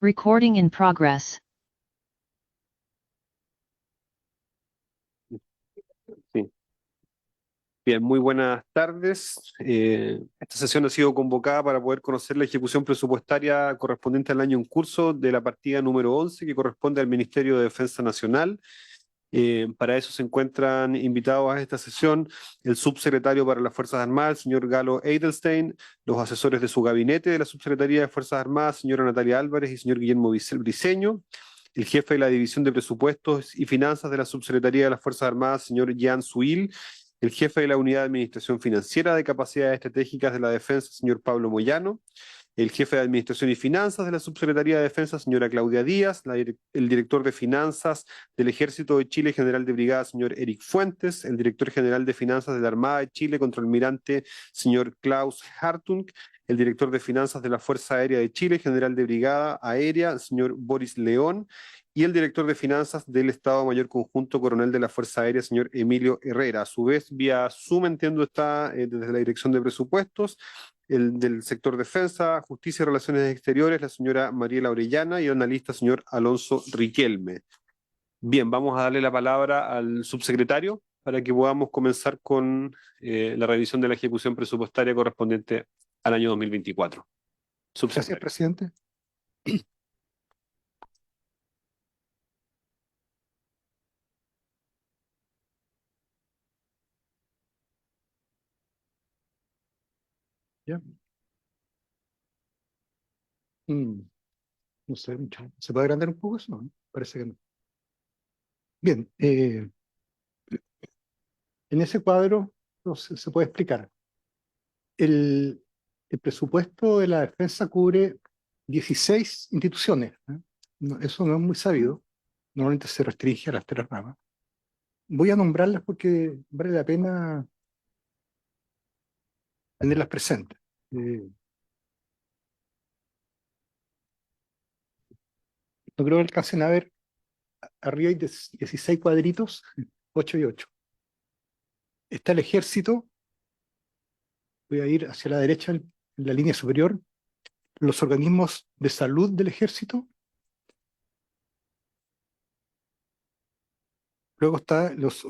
Recording in progress. Sí. Bien, muy buenas tardes. Esta sesión ha sido convocada para poder conocer la ejecución presupuestaria correspondiente al año en curso de la partida número 11 que corresponde al Ministerio de Defensa Nacional. Para eso se encuentran invitados a esta sesión el subsecretario para las Fuerzas Armadas, el señor Galo Edelstein, los asesores de su gabinete de la Subsecretaría de Fuerzas Armadas, señora Natalia Álvarez y señor Guillermo Briceño, el jefe de la División de Presupuestos y Finanzas de la Subsecretaría de las Fuerzas Armadas, señor Jan Suil, el jefe de la Unidad de Administración Financiera de Capacidades Estratégicas de la Defensa, señor Pablo Moyano, el jefe de Administración y Finanzas de la Subsecretaría de Defensa, señora Claudia Díaz, el director de Finanzas del Ejército de Chile, general de brigada, señor Eric Fuentes, el director general de Finanzas de la Armada de Chile, contraalmirante, señor Klaus Hartung, el director de Finanzas de la Fuerza Aérea de Chile, general de brigada aérea, señor Boris León, y el director de Finanzas del Estado Mayor Conjunto, coronel de la Fuerza Aérea, señor Emilio Herrera. A su vez, vía Zoom, entiendo, está desde la Dirección de Presupuestos, el del sector defensa, justicia y relaciones exteriores, la señora Mariela Orellana, y el analista, señor Alonso Riquelme. Bien, vamos a darle la palabra al subsecretario para que podamos comenzar con la revisión de la ejecución presupuestaria correspondiente al año 2024. Gracias, presidente. Ya. No sé, ¿se puede agrandar un poco eso? No, parece que no. Bien, en ese cuadro se puede explicar. El presupuesto de la defensa cubre 16 instituciones, ¿eh? Eso no es muy sabido. Normalmente se restringe a las tres ramas. Voy a nombrarlas porque vale la pena tenerlas presentes. No creo que alcancen a ver, arriba hay 16 cuadritos, 8 y 8. Está el ejército, voy a ir hacia la derecha en la línea superior, los organismos de salud del ejército. Luego están los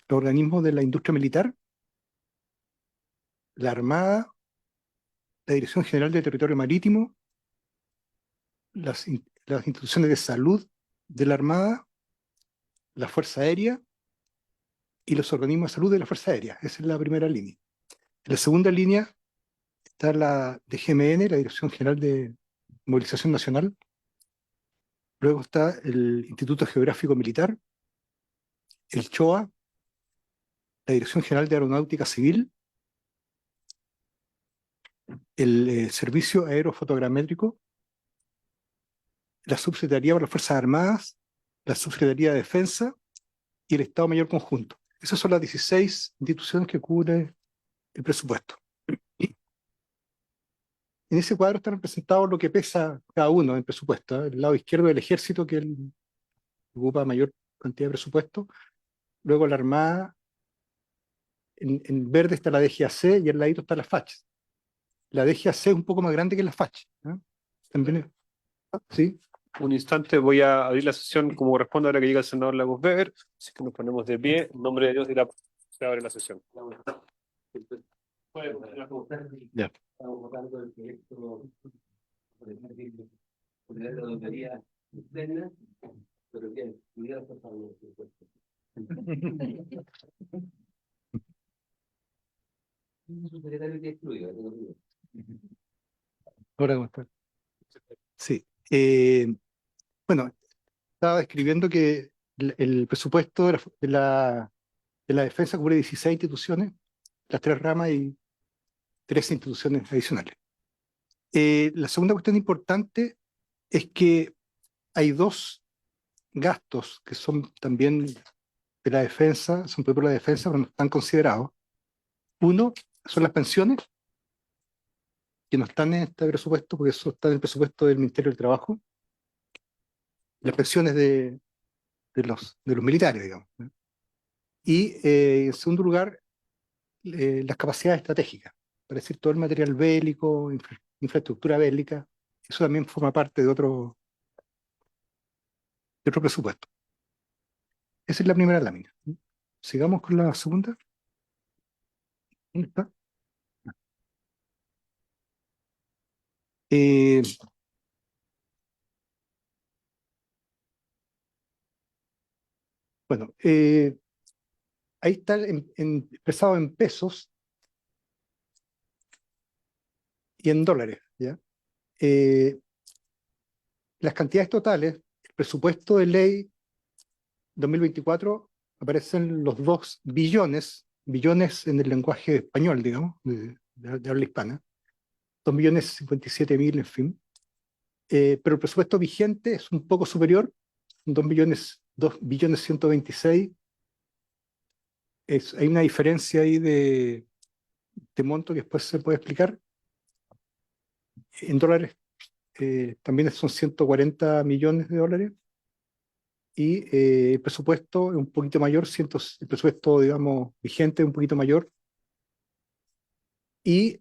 organismos de la industria militar, la Armada, la Dirección General de Territorio Marítimo, las instituciones de salud de la Armada, la Fuerza Aérea y los organismos de salud de la Fuerza Aérea. Esa es la primera línea. En la segunda línea está la DGMN, la Dirección General de Movilización Nacional. Luego está el Instituto Geográfico Militar, el CHOA, la Dirección General de Aeronáutica Civil, el Servicio Aerofotogramétrico, la Subsecretaría para las Fuerzas Armadas, la Subsecretaría de Defensa y el Estado Mayor Conjunto. Esas son las 16 instituciones que cubre el presupuesto. En ese cuadro está representado lo que pesa cada uno en el presupuesto, ¿eh? El lado izquierdo del ejército, que ocupa mayor cantidad de presupuesto. Luego la Armada, en verde está la DGAC y al ladito está la FACH. La DGAC es un poco más grande que la FACH, ¿eh? También ¿sí? Un instante, voy a abrir la sesión como corresponde ahora que llega el senador Lagos Weber. Así que nos ponemos de pie. En nombre de Dios se abre la sesión. Ya. Estamos votando el proyecto de la auditoría externa, pero bien, cuidado por favor. Su secretario que excluido. Ahora, ¿cómo está? Sí. Bueno, estaba escribiendo que el presupuesto de la defensa cubre 16 instituciones, las tres ramas y 13 instituciones adicionales. La segunda cuestión importante es que hay dos gastos que son también de la defensa, son propios de la defensa, pero no están considerados. Uno son las pensiones, que no están en este presupuesto, porque eso está en el presupuesto del Ministerio del Trabajo. Las pensiones de los militares, digamos, ¿no? Y en segundo lugar, las capacidades estratégicas, para decir todo el material bélico, infraestructura bélica, Eso también forma parte de otro presupuesto. Esa es la primera lámina. Sigamos con la segunda. ¿Dónde está? Eh, bueno, ahí está expresado en pesos y en dólares, ¿ya? Las cantidades totales, el presupuesto de ley 2024 aparecen los 2 billones, billones en el lenguaje español, digamos, de habla hispana, 2.057.000, en fin. Pero el presupuesto vigente es un poco superior, 2.126.000. Hay una diferencia ahí de monto que después se puede explicar. En dólares también son 140 millones de dólares. Y el presupuesto es un poquito mayor, el presupuesto, digamos, vigente es un poquito mayor. Y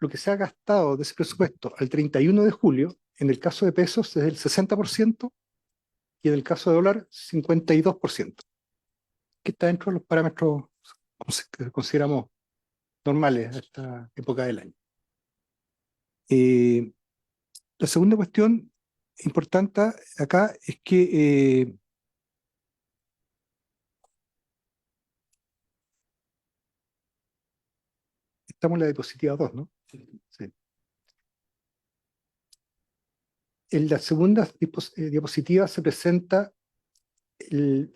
lo que se ha gastado de ese presupuesto al 31 de julio, en el caso de pesos, es el 60%, y en el caso de dólar, 52%, que está dentro de los parámetros que consideramos normales a esta época del año. La segunda cuestión importante acá es que estamos en la diapositiva 2, ¿no? Sí. En la segunda diapositiva se presenta el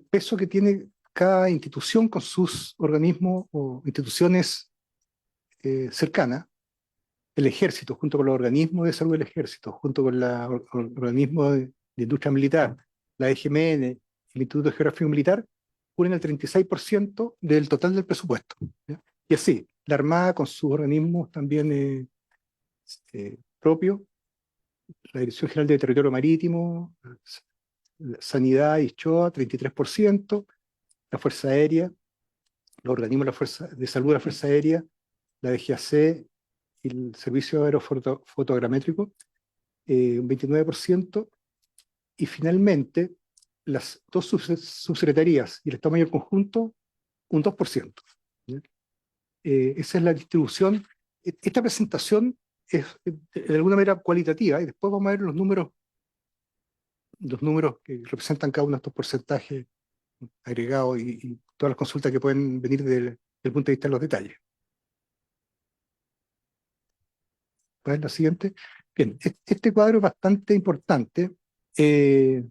peso que tiene cada institución con sus organismos o instituciones cercanas. El ejército, junto con los organismos de salud del ejército, junto con los organismos de industria militar, la EGMN, el Instituto Geográfico Militar, ponen el 36% del total del presupuesto, ¿ya? Y así, la Armada con sus organismos también propios, la Dirección General de Territorio Marítimo, Sanidad y CHOA, 33%, la Fuerza Aérea, los organismos de la Fuerza de Salud de la Fuerza Aérea, la DGAC y el Servicio Aerofotogramétrico, un 29%, y finalmente las 2 subsecretarías y el Estado Mayor Conjunto, un 2%. ¿Ya? Esa es la distribución. Esta presentación es de alguna manera cualitativa, y después vamos a ver los números que representan cada uno de estos porcentajes agregados y todas las consultas que pueden venir del punto de vista de los detalles. ¿Cuál es la siguiente? Bien, este cuadro es bastante importante. Es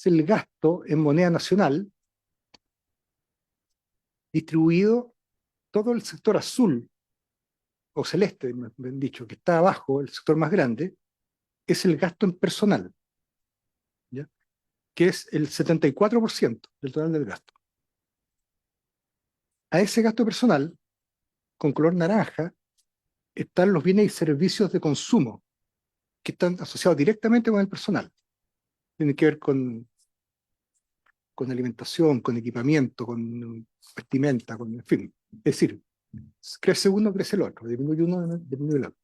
el gasto en moneda nacional distribuido, todo el sector azul o celeste, me han dicho, que está abajo, el sector más grande, es el gasto en personal, ¿ya? Que es el 74% del total del gasto. A ese gasto personal, con color naranja, están los bienes y servicios de consumo, que están asociados directamente con el personal. Tienen que ver con alimentación, con equipamiento, con vestimenta, en fin. Es decir, crece uno, crece el otro, disminuye uno, disminuye el otro.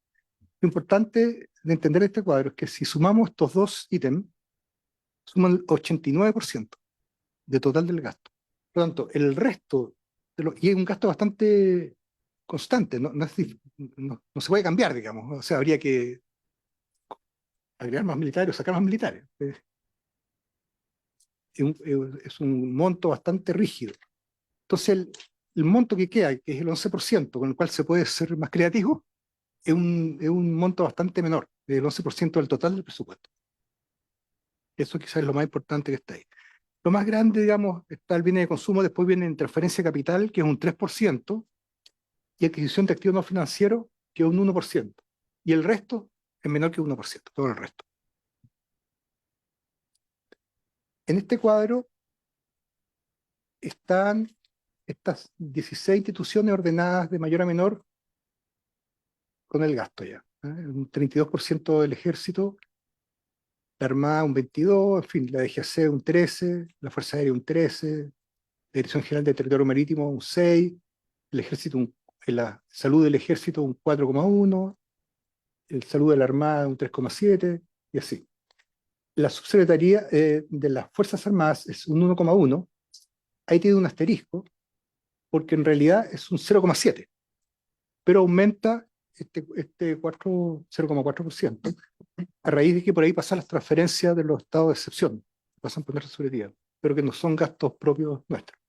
Lo importante de entender este cuadro es que si sumamos estos dos ítems, suman el 89% de total del gasto. Por lo tanto, el resto, y es un gasto bastante constante, no se puede cambiar, digamos. O sea, habría que agregar más militares o sacar más militares. Es un monto bastante rígido. Entonces, el monto que queda, que es el 11%, con el cual se puede ser más creativo, es un monto bastante menor, del 11% del total del presupuesto. Eso quizás es lo más importante que está ahí. Lo más grande, digamos, está el bien de consumo, después viene en transferencia de capital, que es un 3%, y adquisición de activos no financieros, que es un 1%. Y el resto es menor que 1%, todo el resto. En este cuadro están estas 16 instituciones ordenadas de mayor a menor con el gasto ya. Un 32% del ejército, la Armada un 22, en fin, la DGAC un 13, la Fuerza Aérea un 13, la Dirección General de Territorio Marítimo un 6, el Ejército la Salud del Ejército un 4,1, el Salud de la Armada un 3,7, y así. La Subsecretaría de las Fuerzas Armadas es un 1,1, ahí tiene un asterisco, porque en realidad es un 0,7, pero aumenta este 0,4% a raíz de que por ahí pasan las transferencias de los estados de excepción, pasan por nuestra seguridad, pero que no son gastos propios nuestros.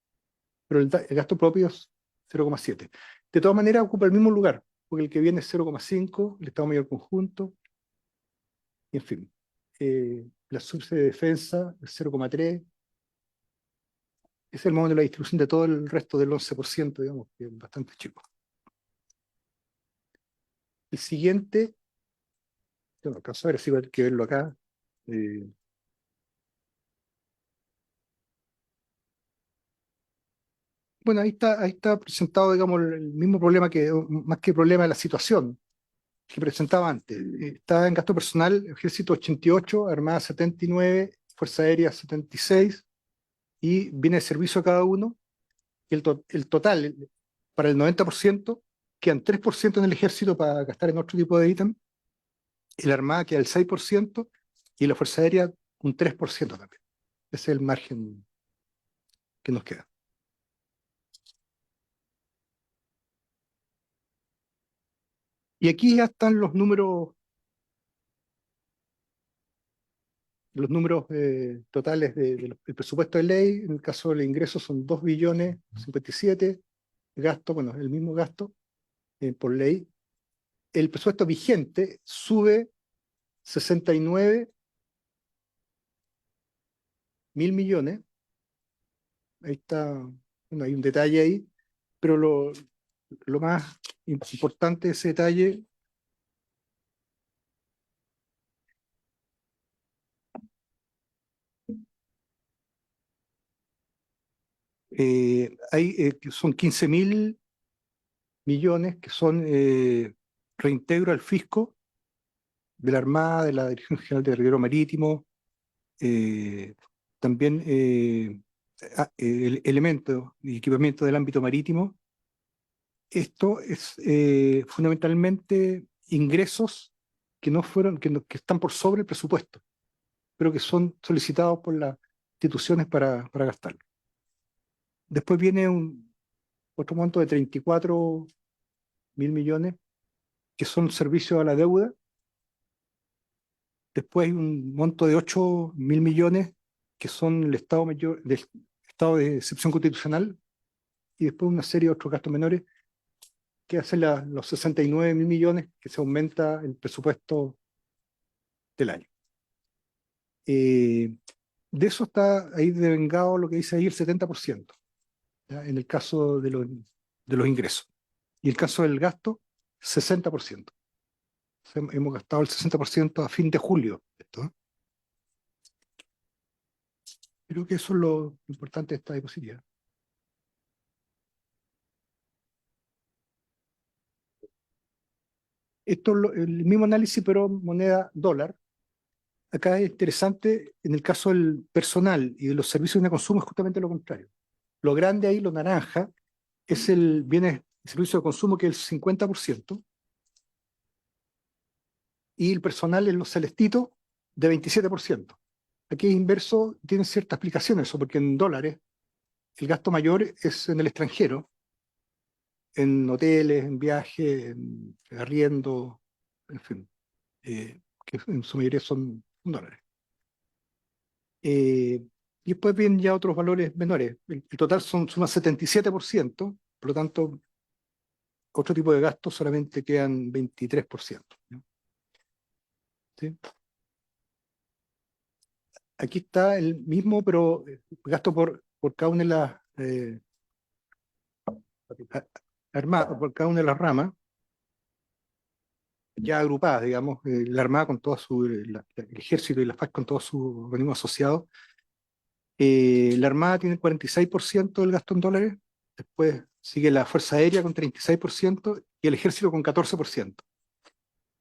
Pero el gasto propio es 0,7. De todas maneras ocupa el mismo lugar, porque el que viene es 0,5, el Estado Mayor Conjunto, y en fin. La subsede de defensa es 0,3. Es el modo de la distribución de todo el resto del 11%, digamos, que es bastante chico. El siguiente, yo no alcanzo a ver si hay que verlo acá. eh, bueno, ahí está presentado, digamos, el mismo problema más que problema, la situación que presentaba antes. Está en gasto personal, Ejército 88, Armada 79, Fuerza Aérea 76, y viene de servicio a cada uno, y el total, para el 90%, quedan 3% en el Ejército para gastar en otro tipo de ítem, y la Armada queda el 6%, y la Fuerza Aérea un 3% también. Ese es el margen que nos queda. Y aquí ya están los números totales del presupuesto de ley. En el caso del ingreso son 2.057.000.000, gasto, bueno, el mismo gasto por ley. El presupuesto vigente sube 69.000.000.000. Ahí está, bueno, hay un detalle ahí, pero lo más importante de ese detalle que son 15.000.000.000 que son reintegro al fisco de la Armada, de la Dirección General de Territorio Marítimo, eh, también elementos y equipamiento del ámbito marítimo. Esto es fundamentalmente ingresos que no fueron, que están por sobre el presupuesto, pero que son solicitados por las instituciones para gastarlo. Después viene otro monto de 34.000.000.000, que son servicios a la deuda. Después hay un monto de 8.000.000.000, que son el Estado Mayor, del Estado de Excepción Constitucional, y después una serie de otros gastos menores, que hacen los 69.000.000.000, que se aumenta el presupuesto del año. De eso está ahí devengado lo que dice ahí el 70%, ¿ya? En el caso de los ingresos. Y el caso del gasto, 60%. O sea, hemos gastado el 60% a fin de julio. Esto, ¿eh? Creo que eso es lo importante de esta diapositiva. Esto es el mismo análisis, pero moneda dólar. Acá es interesante, en el caso del personal y de los servicios de consumo, es justamente lo contrario. Lo grande ahí, lo naranja, es el bienes y servicios de consumo, que es el 50%, y el personal en los celestitos, de 27%. Aquí es inverso, tiene cierta explicación eso, porque en dólares el gasto mayor es en el extranjero, en hoteles, en viajes, en arriendo, en fin, que en su mayoría son dólares. Y después vienen ya otros valores menores. El total suma 77%, por lo tanto, otro tipo de gastos solamente quedan 23%. ¿No? ¿Sí? Aquí está el mismo, pero gasto por cada una de las por cada una de las ramas, ya agrupadas, digamos, la Armada con toda el Ejército y la FARC con todos sus organismos asociados. La Armada tiene el 46% del gasto en dólares, después sigue la Fuerza Aérea con 36% y el Ejército con 14%.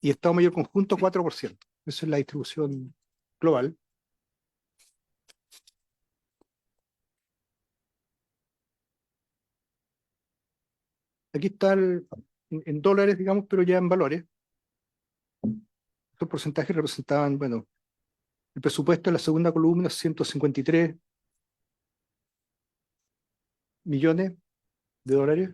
Y Estado Mayor Conjunto 4%. Esa es la distribución global. Aquí está en dólares, digamos, pero ya en valores. Estos porcentajes representaban, bueno, el presupuesto en la segunda columna, 153 millones de dólares,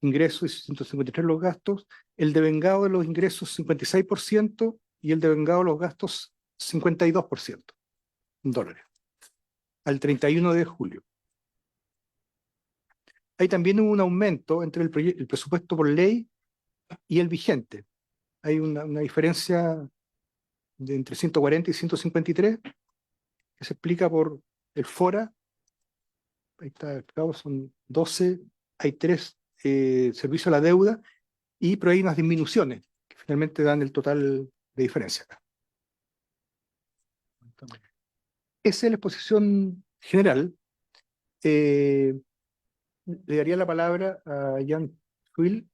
ingresos y 153 los gastos, el devengado de los ingresos 56% y el devengado de los gastos 52% en dólares, al 31 de julio. Hay también un aumento entre el presupuesto por ley y el vigente. Hay una diferencia entre 140 y 153 que se explica por el FORA. Ahí está explicado, son 12, hay 3 servicios a la deuda, pero hay unas disminuciones que finalmente dan el total de diferencia acá. Esa es la exposición general. Le daría la palabra a Jan Swill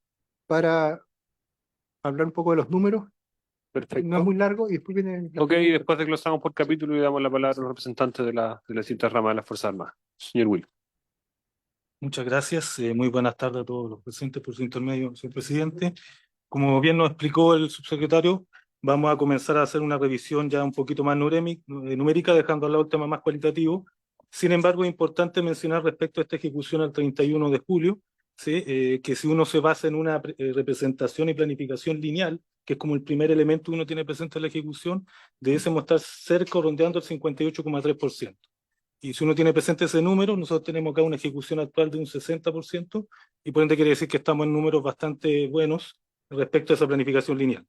para hablar un poco de los números. Perfecto. No es muy largo y después viene la Ok, pregunta. después desglosamos por capítulo y damos la palabra a los representantes de las distintas ramas de las Fuerzas Armadas. Señor Will. Muchas gracias. Muy buenas tardes a todos los presentes por su intermedio, señor presidente. Como bien nos explicó el subsecretario, vamos a comenzar a hacer una revisión ya un poquito más numérica, dejando al lado el tema más cualitativo. Sin embargo, es importante mencionar respecto a esta ejecución al 31 de julio, ¿sí? Que si uno se basa en una representación y planificación lineal, que es como el primer elemento que uno tiene presente en la ejecución, debemos estar cerca, rondeando el 58,3%. Y si uno tiene presente ese número, nosotros tenemos acá una ejecución actual de un 60%, y por ende quiere decir que estamos en números bastante buenos respecto a esa planificación lineal.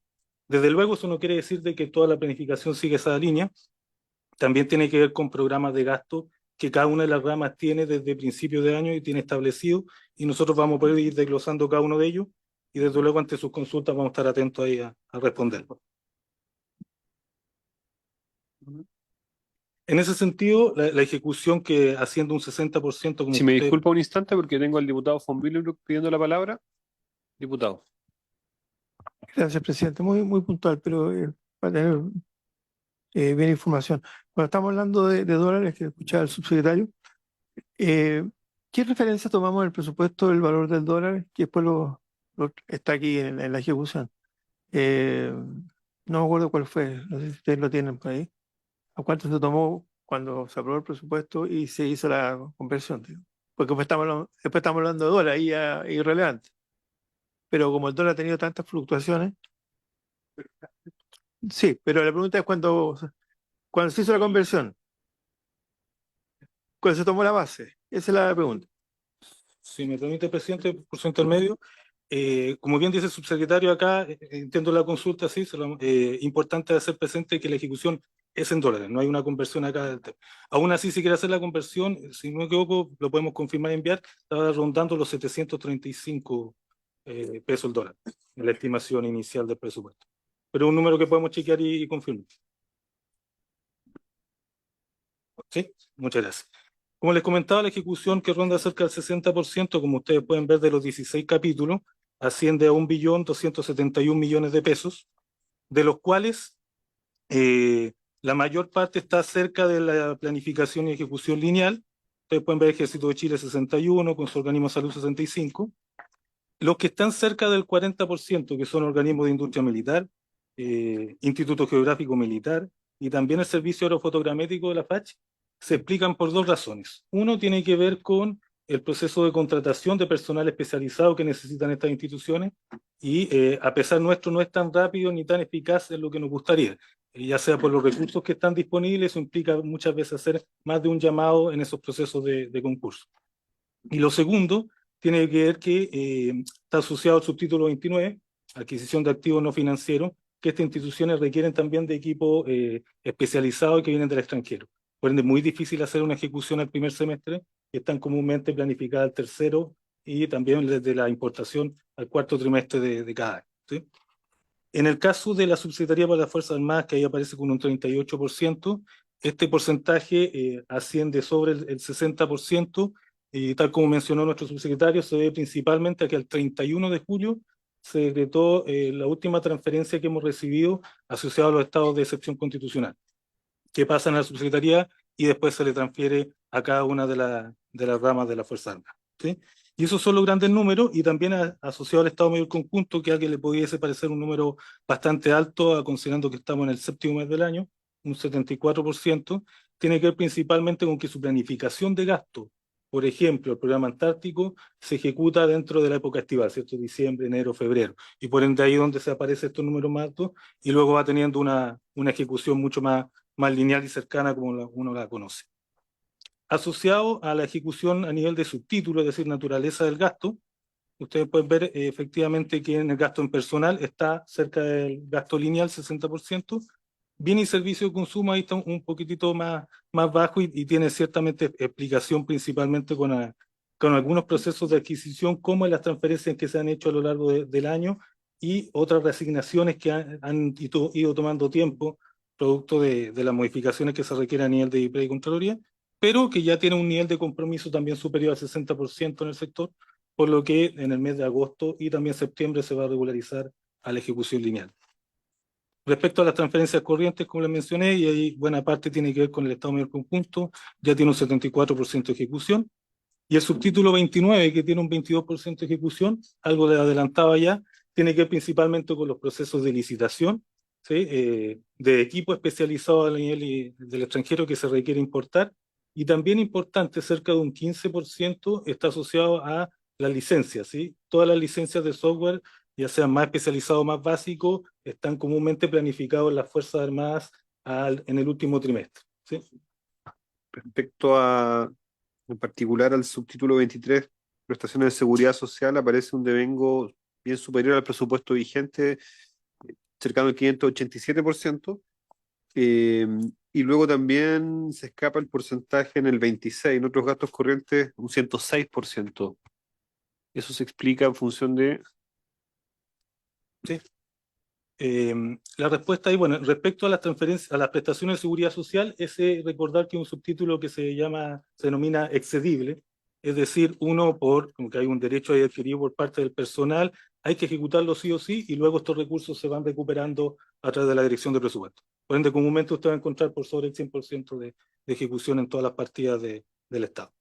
Desde luego, eso no quiere decir de que toda la planificación sigue esa línea, también tiene que ver con programas de gasto que cada una de las ramas tiene desde principios de año y tiene establecido, y nosotros vamos a poder ir desglosando cada uno de ellos, y desde luego ante sus consultas vamos a estar atentos ahí a responder. En ese sentido, la ejecución que haciendo un 60%, como Si me usted... disculpa un instante porque tengo al diputado von Willenbrock pidiendo la palabra. Diputado. Gracias, presidente. Muy puntual, pero para tener bien información. Cuando estamos hablando de dólares, que escuchaba el subsecretario, ¿qué referencia tomamos en el presupuesto del valor del dólar, que después está aquí en la ejecución? No me acuerdo cuál fue, no sé si ustedes lo tienen por ahí. ¿A cuánto se tomó cuando se aprobó el presupuesto y se hizo la conversión? Digo? Porque después estamos hablando de dólar, ahí ya es irrelevante. Pero como el dólar ha tenido tantas fluctuaciones, sí, pero la pregunta es cuando se hizo la conversión, cuando se tomó la base. Esa es la pregunta. Si me permite, presidente, por su intermedio, como bien dice el subsecretario acá, entiendo la consulta, sí, importante hacer presente que la ejecución es en dólares, no hay una conversión acá. Aún así, si quiere hacer la conversión, si no me equivoco, lo podemos confirmar y enviar, estaba rondando los 735 pesos el dólar, en la estimación inicial del presupuesto. Pero es un número que podemos chequear y confirmar. Sí, muchas gracias. Como les comentaba, la ejecución, que ronda cerca del 60%, como ustedes pueden ver de los 16 capítulos, asciende a 1.271.000.000 de pesos, de los cuales la mayor parte está cerca de la planificación y ejecución lineal. Ustedes pueden ver Ejército de Chile 61, con su organismo de salud 65. Los que están cerca del 40%, que son organismos de industria militar, Instituto Geográfico Militar y también el Servicio Aerofotogramétrico de la FACH, se explican por 2 razones. Uno tiene que ver con el proceso de contratación de personal especializado que necesitan estas instituciones, y a pesar nuestro no es tan rápido ni tan eficaz en lo que nos gustaría, ya sea por los recursos que están disponibles. Eso implica muchas veces hacer más de un llamado en esos procesos de concurso. Y lo segundo tiene que ver que está asociado al subtítulo 29, adquisición de activos no financieros, que estas instituciones requieren también de equipo especializado y que vienen del extranjero. Por ende, es muy difícil hacer una ejecución al primer semestre, que están comúnmente planificadas al tercero, y también desde la importación al cuarto trimestre de cada año, ¿sí? En el caso de la Subsecretaría para las Fuerzas Armadas, que ahí aparece con un 38%, este porcentaje asciende sobre el 60%, y tal como mencionó nuestro subsecretario, se debe principalmente a que el 31 de julio se decretó la última transferencia que hemos recibido asociada a los estados de excepción constitucional, que pasan a la subsecretaría y después se le transfiere a cada una de las ramas de la Fuerza Armada, ¿sí? Y esos son los grandes números, y también asociado al Estado Mayor Conjunto, que a alguien le pudiese parecer un número bastante alto, considerando que estamos en el séptimo mes del año, un 74%, tiene que ver principalmente con que su planificación de gasto, por ejemplo, el programa Antártico, se ejecuta dentro de la época estival, ¿cierto? Diciembre, enero, febrero, y por ende ahí donde se aparecen estos números más altos, y luego va teniendo una ejecución mucho más lineal y cercana como uno la conoce. Asociado a la ejecución a nivel de subtítulo, es decir, naturaleza del gasto, ustedes pueden ver efectivamente que en el gasto en personal está cerca del gasto lineal, 60%, bien y servicio de consumo ahí está un poquitito más bajo, y tiene ciertamente explicación principalmente con algunos procesos de adquisición, como en las transferencias que se han hecho a lo largo del año, y otras reasignaciones que han ido tomando tiempo, producto de las modificaciones que se requieren a nivel de IPRE y Contraloría, pero que ya tiene un nivel de compromiso también superior al 60% en el sector, por lo que en el mes de agosto y también septiembre se va a regularizar a la ejecución lineal. Respecto a las transferencias corrientes, como les mencioné, y ahí buena parte tiene que ver con el Estado Mayor Conjunto, ya tiene un 74% de ejecución, y el subtítulo 29, que tiene un 22% de ejecución, algo le adelantaba ya, tiene que ver principalmente con los procesos de licitación, ¿sí? De equipo especializado a nivel del extranjero que se requiere importar, y también importante, cerca de un 15% está asociado a las licencias, ¿sí? Todas las licencias de software, ya sean más especializados o más básicos, están comúnmente planificados en las Fuerzas Armadas en el último trimestre, ¿sí? Respecto a, en particular al subtítulo 23, prestaciones de seguridad social, aparece un devengo bien superior al presupuesto vigente, cercano al 587%, y luego también se escapa el porcentaje en el 26%, en otros gastos corrientes un 106%. Eso se explica en función de... La respuesta ahí, bueno, respecto a las transferencias, a las prestaciones de seguridad social, es recordar que un subtítulo que se denomina excedible, es decir, como que hay un derecho ahí adquirido por parte del personal, hay que ejecutarlo sí o sí, y luego estos recursos se van recuperando a través de la dirección de presupuesto. Por ende, comúnmente usted va a encontrar por sobre el 100% de ejecución en todas las partidas del Estado.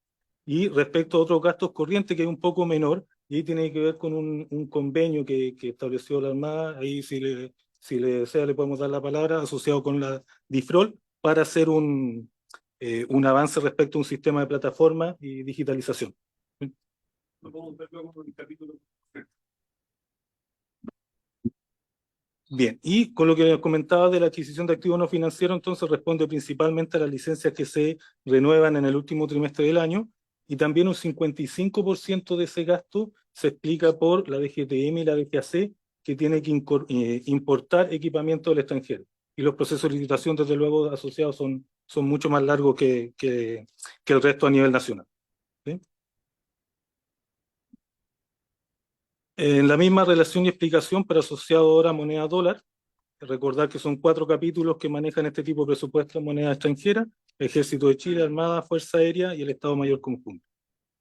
Y respecto a otros gastos corrientes, que es un poco menor, y tiene que ver con un convenio que estableció la Armada, ahí si le desea le podemos dar la palabra, asociado con la DIFROL, para hacer un avance respecto a un sistema de plataforma y digitalización. Bien, y con lo que comentaba de la adquisición de activos no financieros, entonces responde principalmente a las licencias que se renuevan en el último trimestre del año, y también un 55% de ese gasto se explica por la DGTM y la DGAC, que tiene que importar equipamiento del extranjero. Y los procesos de licitación, desde luego, asociados son mucho más largos que el resto a nivel nacional, ¿sí? En la misma relación y explicación, pero asociado ahora a moneda dólar, recordar que son 4 capítulos que manejan este tipo de presupuesto en moneda extranjera: Ejército de Chile, Armada, Fuerza Aérea y el Estado Mayor Conjunto,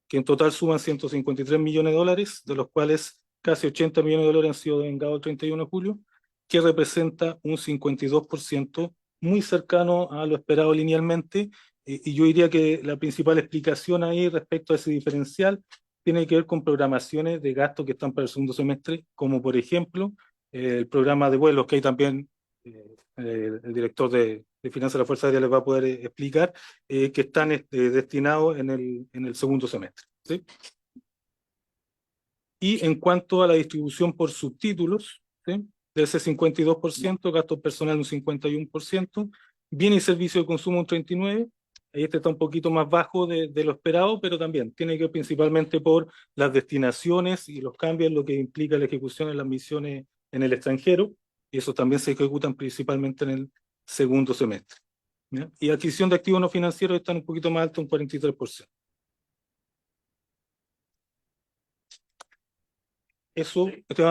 que en total suman 153 millones de dólares, de los cuales casi 80 millones de dólares han sido devengados el 31 de julio, que representa un 52%, muy cercano a lo esperado linealmente, y yo diría que la principal explicación ahí respecto a ese diferencial tiene que ver con programaciones de gastos que están para el segundo semestre, como por ejemplo el programa de vuelos, que ahí también el director de Finanzas de la Fuerza Aérea les va a poder explicar, que están destinados en el segundo semestre, ¿sí? Y en cuanto a la distribución por subtítulos, ¿sí? De ese 52%, gasto personal un 51%, bien y servicio de consumo un 39%, ahí este está un poquito más bajo de lo esperado, pero también tiene que ver principalmente por las destinaciones y los cambios, lo que implica la ejecución de las misiones en el extranjero, y eso también se ejecutan principalmente en el segundo semestre, ¿ya? Y adquisición de activos no financieros están un poquito más alto, un 43%. Eso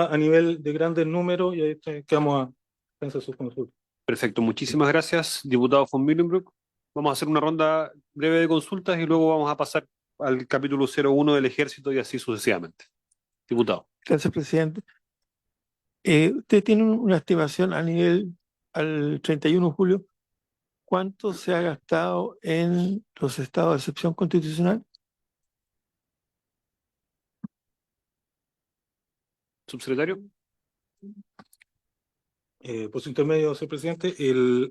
a nivel de grandes números, y ahí quedamos a pensar sus consultas. Perfecto, muchísimas gracias, diputado von Millenbroek. Vamos a hacer una ronda breve de consultas y luego vamos a pasar al capítulo 01 del Ejército y así sucesivamente. Diputado. Gracias, presidente. ¿Usted tiene una estimación a nivel al 31 de julio? ¿Cuánto se ha gastado en los estados de excepción constitucional? Subsecretario. Por su intermedio, señor presidente,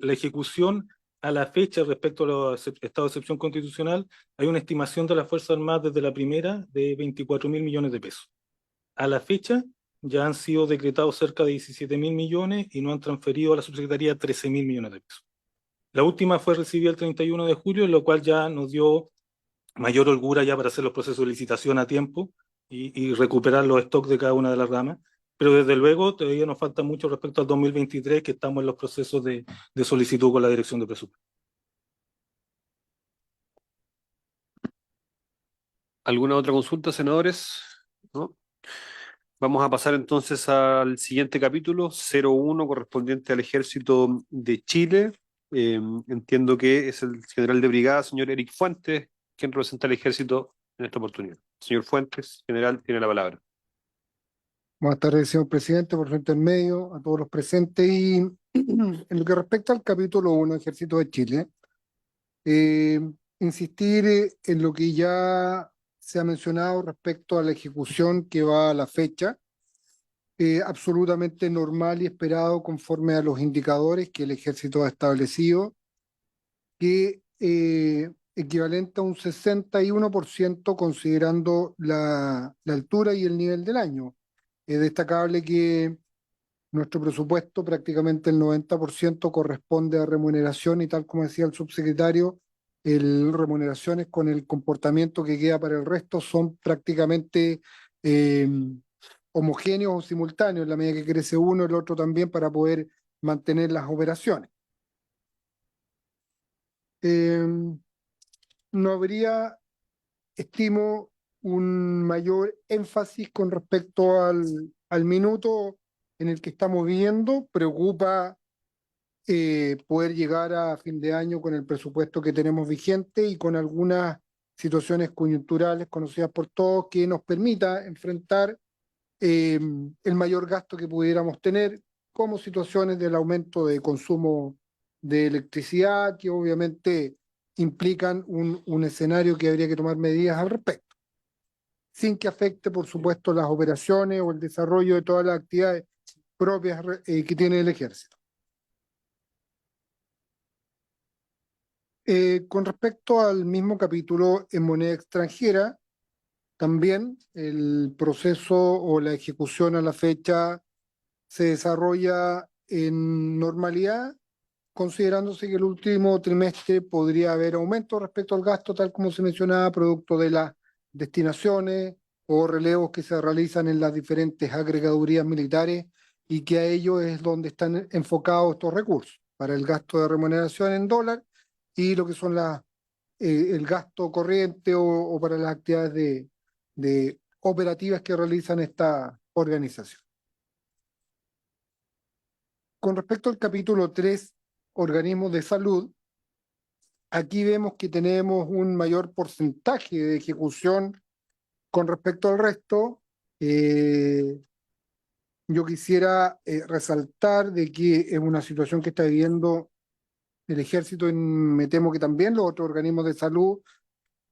la ejecución a la fecha respecto a los estados de excepción constitucional, hay una estimación de las Fuerzas Armadas desde la primera de 24.000 millones de pesos. A la fecha ya han sido decretados cerca de 17.000 millones y no han transferido a la subsecretaría 13.000 millones de pesos. La última fue recibida el 31 de julio, lo cual ya nos dio mayor holgura ya para hacer los procesos de licitación a tiempo y recuperar los stocks de cada una de las ramas. Pero desde luego todavía nos falta mucho respecto al 2023, que estamos en los procesos de solicitud con la Dirección de Presupuesto. ¿Alguna otra consulta, senadores? ¿No? Vamos a pasar entonces al siguiente capítulo, 01, correspondiente al Ejército de Chile. Entiendo que es el general de brigada, señor Eric Fuentes, quien representa al Ejército en esta oportunidad. Señor Fuentes, general, tiene la palabra. Buenas tardes, señor presidente, por su intermedio, a todos los presentes. Y en lo que respecta al capítulo 1, Ejército de Chile, eh, insistir en lo que ya se ha mencionado respecto a la ejecución que va a la fecha, absolutamente normal y esperado conforme a los indicadores que el Ejército ha establecido, que equivalente a un 61% considerando la altura y el nivel del año. Es destacable que nuestro presupuesto, prácticamente el 90% corresponde a remuneración y tal como decía el subsecretario, remuneraciones con el comportamiento que queda para el resto son prácticamente homogéneos o simultáneos, en la medida que crece uno, el otro también para poder mantener las operaciones. No habría, estimo, un mayor énfasis con respecto al minuto en el que estamos viviendo. Preocupa poder llegar a fin de año con el presupuesto que tenemos vigente y con algunas situaciones coyunturales conocidas por todos que nos permita enfrentar el mayor gasto que pudiéramos tener, como situaciones del aumento de consumo de electricidad, que obviamente implican un escenario que habría que tomar medidas al respecto, sin que afecte, por supuesto, las operaciones o el desarrollo de todas las actividades propias que tiene el ejército. Con respecto al mismo capítulo en moneda extranjera, también el proceso o la ejecución a la fecha se desarrolla en normalidad, considerándose que el último trimestre podría haber aumento respecto al gasto, tal como se mencionaba, producto de las destinaciones o relevos que se realizan en las diferentes agregadurías militares y que a ello es donde están enfocados estos recursos, para el gasto de remuneración en dólar y lo que son el gasto corriente o para las actividades de operativas que realizan esta organización. Con respecto al capítulo 3, organismos de salud, aquí vemos que tenemos un mayor porcentaje de ejecución con respecto al resto. Yo quisiera resaltar de que es una situación que está viviendo el ejército, me temo que también los otros organismos de salud,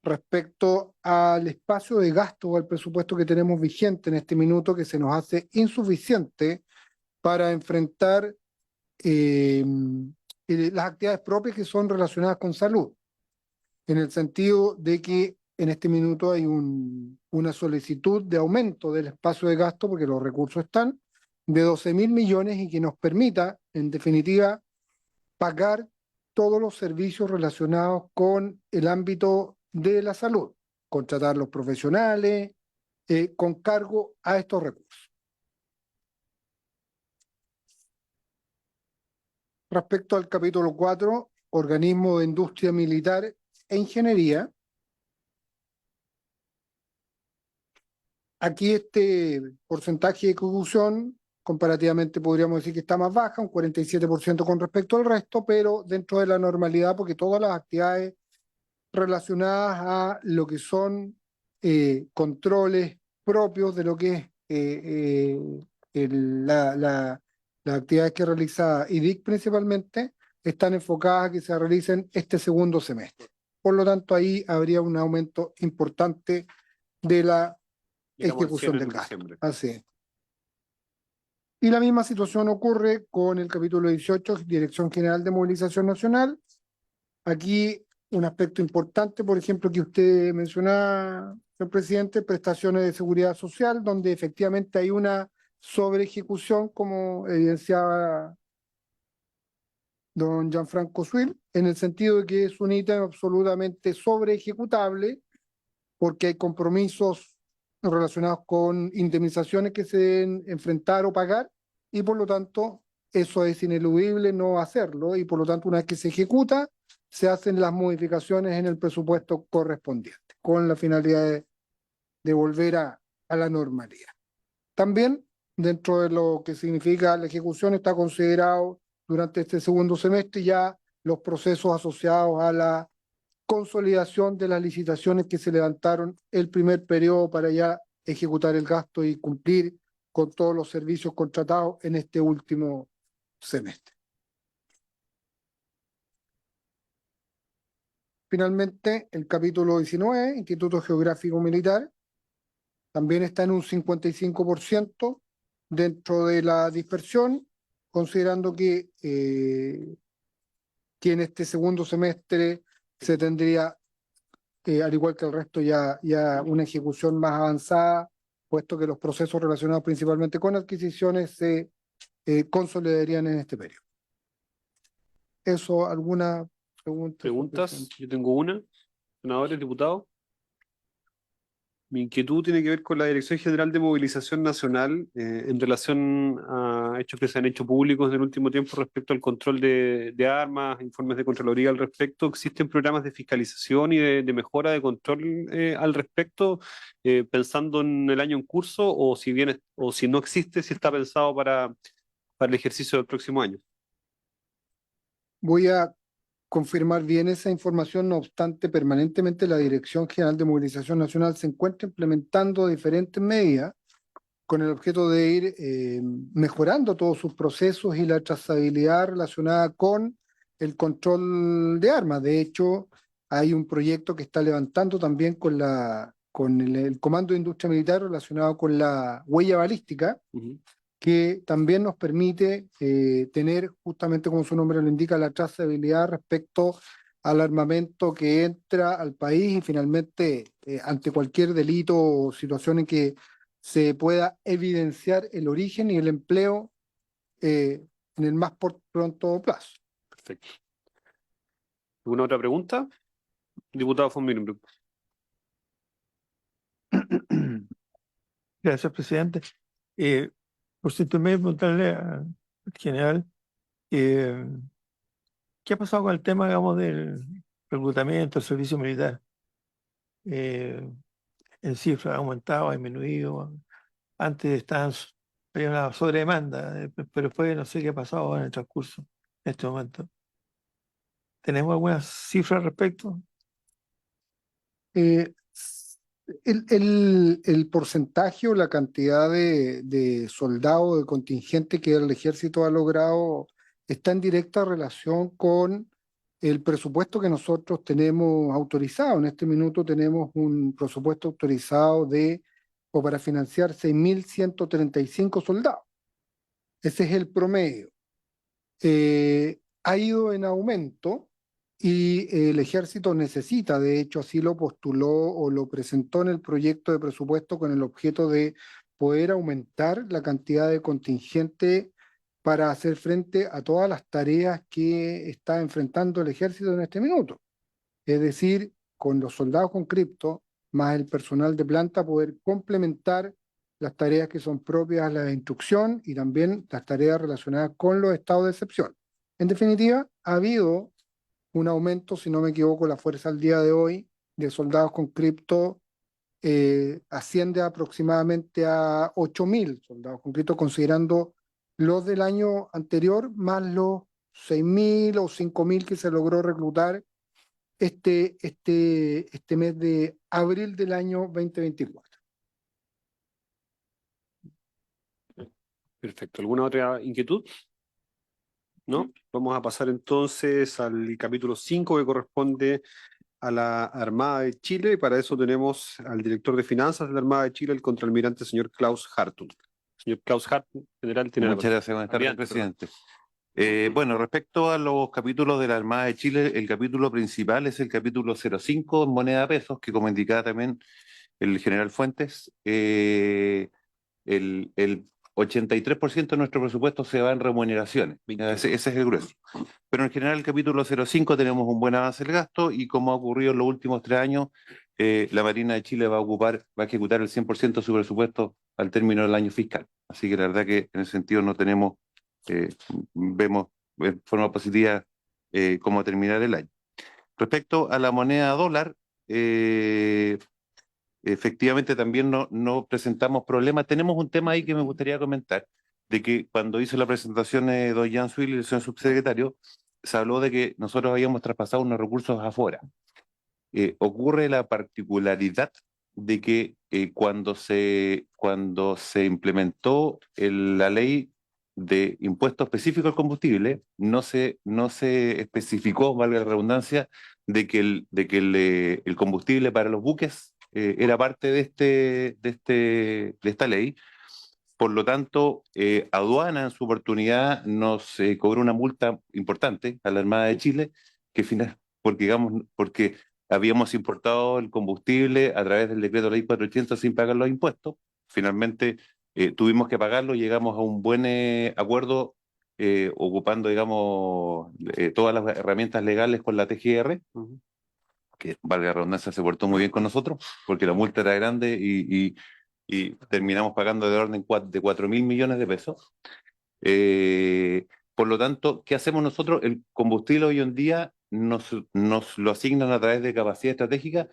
respecto al espacio de gasto o al presupuesto que tenemos vigente en este minuto, que se nos hace insuficiente para enfrentar las actividades propias que son relacionadas con salud, en el sentido de que en este minuto hay una solicitud de aumento del espacio de gasto, porque los recursos están, de 12.000 millones y que nos permita, en definitiva, pagar todos los servicios relacionados con el ámbito de la salud, contratar los profesionales con cargo a estos recursos. Respecto al capítulo 4, organismo de industria militar e ingeniería, aquí este porcentaje de ejecución comparativamente podríamos decir que está más baja, un 47% con respecto al resto, pero dentro de la normalidad, porque todas las actividades relacionadas a lo que son controles propios de lo que es las actividades que realiza IDIC principalmente están enfocadas a que se realicen este segundo semestre. Por lo tanto, ahí habría un aumento importante de la Llegamos al ejecución cierre del en gasto. diciembre. Así es. Y la misma situación ocurre con el capítulo 18, Dirección General de Movilización Nacional. Aquí un aspecto importante, por ejemplo, que usted mencionaba, señor presidente, prestaciones de seguridad social, donde efectivamente hay una sobreejecución, como evidenciaba don Gianfranco Swil, en el sentido de que es un ítem absolutamente sobreejecutable, porque hay compromisos relacionados con indemnizaciones que se deben enfrentar o pagar, y por lo tanto eso es ineludible no hacerlo, y por lo tanto una vez que se ejecuta, se hacen las modificaciones en el presupuesto correspondiente, con la finalidad de volver a la normalidad. También, dentro de lo que significa la ejecución, está considerado durante este segundo semestre ya los procesos asociados a la consolidación de las licitaciones que se levantaron el primer periodo para ya ejecutar el gasto y cumplir con todos los servicios contratados en este último semestre. Finalmente, el capítulo 19, Instituto Geográfico Militar, también está en un 55% dentro de la dispersión, considerando que en este segundo semestre se tendría, al igual que el resto, ya una ejecución más avanzada, puesto que los procesos relacionados principalmente con adquisiciones se consolidarían en este periodo. ¿Eso alguna pregunta? señor ¿Preguntas? presidente? Yo tengo una. Senadores, diputados. Mi inquietud tiene que ver con la Dirección General de Movilización Nacional en relación a hechos que se han hecho públicos en el último tiempo respecto al control de armas, informes de Contraloría al respecto. ¿Existen programas de fiscalización y de mejora de control al respecto, pensando en el año en curso, o si bien, o si no existe, si está pensado para el ejercicio del próximo año? Voy a confirmar bien esa información, no obstante, permanentemente la Dirección General de Movilización Nacional se encuentra implementando diferentes medidas con el objeto de ir mejorando todos sus procesos y la trazabilidad relacionada con el control de armas. De hecho, hay un proyecto que está levantando también con el Comando de Industria Militar relacionado con la huella balística, que también nos permite tener, justamente como su nombre lo indica, la trazabilidad respecto al armamento que entra al país, y finalmente ante cualquier delito o situación en que se pueda evidenciar el origen y el empleo en el más pronto plazo. Perfecto. ¿Alguna otra pregunta? Diputado von Millenburg. Gracias, presidente. Por si tú me preguntarle al general, eh, ¿qué ha pasado con el tema, digamos, del reclutamiento, del servicio militar? En cifra, ¿ha aumentado, ha disminuido? Antes había una sobredemanda, pero después no sé qué ha pasado en el transcurso, en este momento. ¿Tenemos algunas cifras al respecto? Eh, el porcentaje o la cantidad de soldados, de contingente que el ejército ha logrado está en directa relación con el presupuesto que nosotros tenemos autorizado. En este minuto tenemos un presupuesto autorizado o para financiar 6.135 soldados. Ese es el promedio. Ha ido en aumento y el ejército necesita, de hecho así lo postuló o lo presentó en el proyecto de presupuesto con el objeto de poder aumentar la cantidad de contingente para hacer frente a todas las tareas que está enfrentando el ejército en este minuto. Es decir, con los soldados con cripto más el personal de planta, poder complementar las tareas que son propias a la instrucción y también las tareas relacionadas con los estados de excepción. En definitiva, ha habido un aumento, si no me equivoco, la fuerza al día de hoy de soldados con cripto asciende aproximadamente a 8.000 soldados con cripto, considerando los del año anterior más los 6.000 o 5.000 que se logró reclutar este mes de abril del año 2024. Perfecto. ¿Alguna otra inquietud? ¿No? Vamos a pasar entonces al capítulo 5 que corresponde a la Armada de Chile. Y para eso tenemos al director de finanzas de la Armada de Chile, el contraalmirante señor Klaus Hartung. Señor Klaus Hartung, general, tiene la Muchas palabra. gracias, buenas tardes, Almirante, presidente. Bueno, respecto a los capítulos de la Armada de Chile, el capítulo principal es el capítulo 05 en moneda pesos, que como indicaba también el general Fuentes, el 83% de nuestro presupuesto se va en remuneraciones. Ese es el grueso. Pero en general el capítulo 05 tenemos un buen avance del gasto y como ha ocurrido en los últimos 3 años, la Marina de Chile va a ejecutar el 100% de su presupuesto al término del año fiscal. Así que la verdad que en ese sentido no tenemos, vemos de forma positiva cómo terminar el año. Respecto a la moneda dólar, efectivamente también no presentamos problemas. Tenemos un tema ahí que me gustaría comentar, de que cuando hizo la presentación don Jan Swil, el señor subsecretario, se habló de que nosotros habíamos traspasado unos recursos afuera. Ocurre la particularidad de que cuando se implementó la ley de impuesto específico al combustible, no se especificó, valga la redundancia, de que el combustible para los buques era parte de esta ley. Por lo tanto, Aduana en su oportunidad nos cobró una multa importante a la Armada de Chile, porque habíamos importado el combustible a través del decreto ley 480 sin pagar los impuestos. Finalmente tuvimos que pagarlo, llegamos a un buen acuerdo ocupando, digamos, todas las herramientas legales con la TGR, que valga la redundancia, se portó muy bien con nosotros, porque la multa era grande y terminamos pagando de orden de 4.000 millones de pesos. Por lo tanto, ¿qué hacemos nosotros? El combustible hoy en día nos lo asignan a través de capacidad estratégica,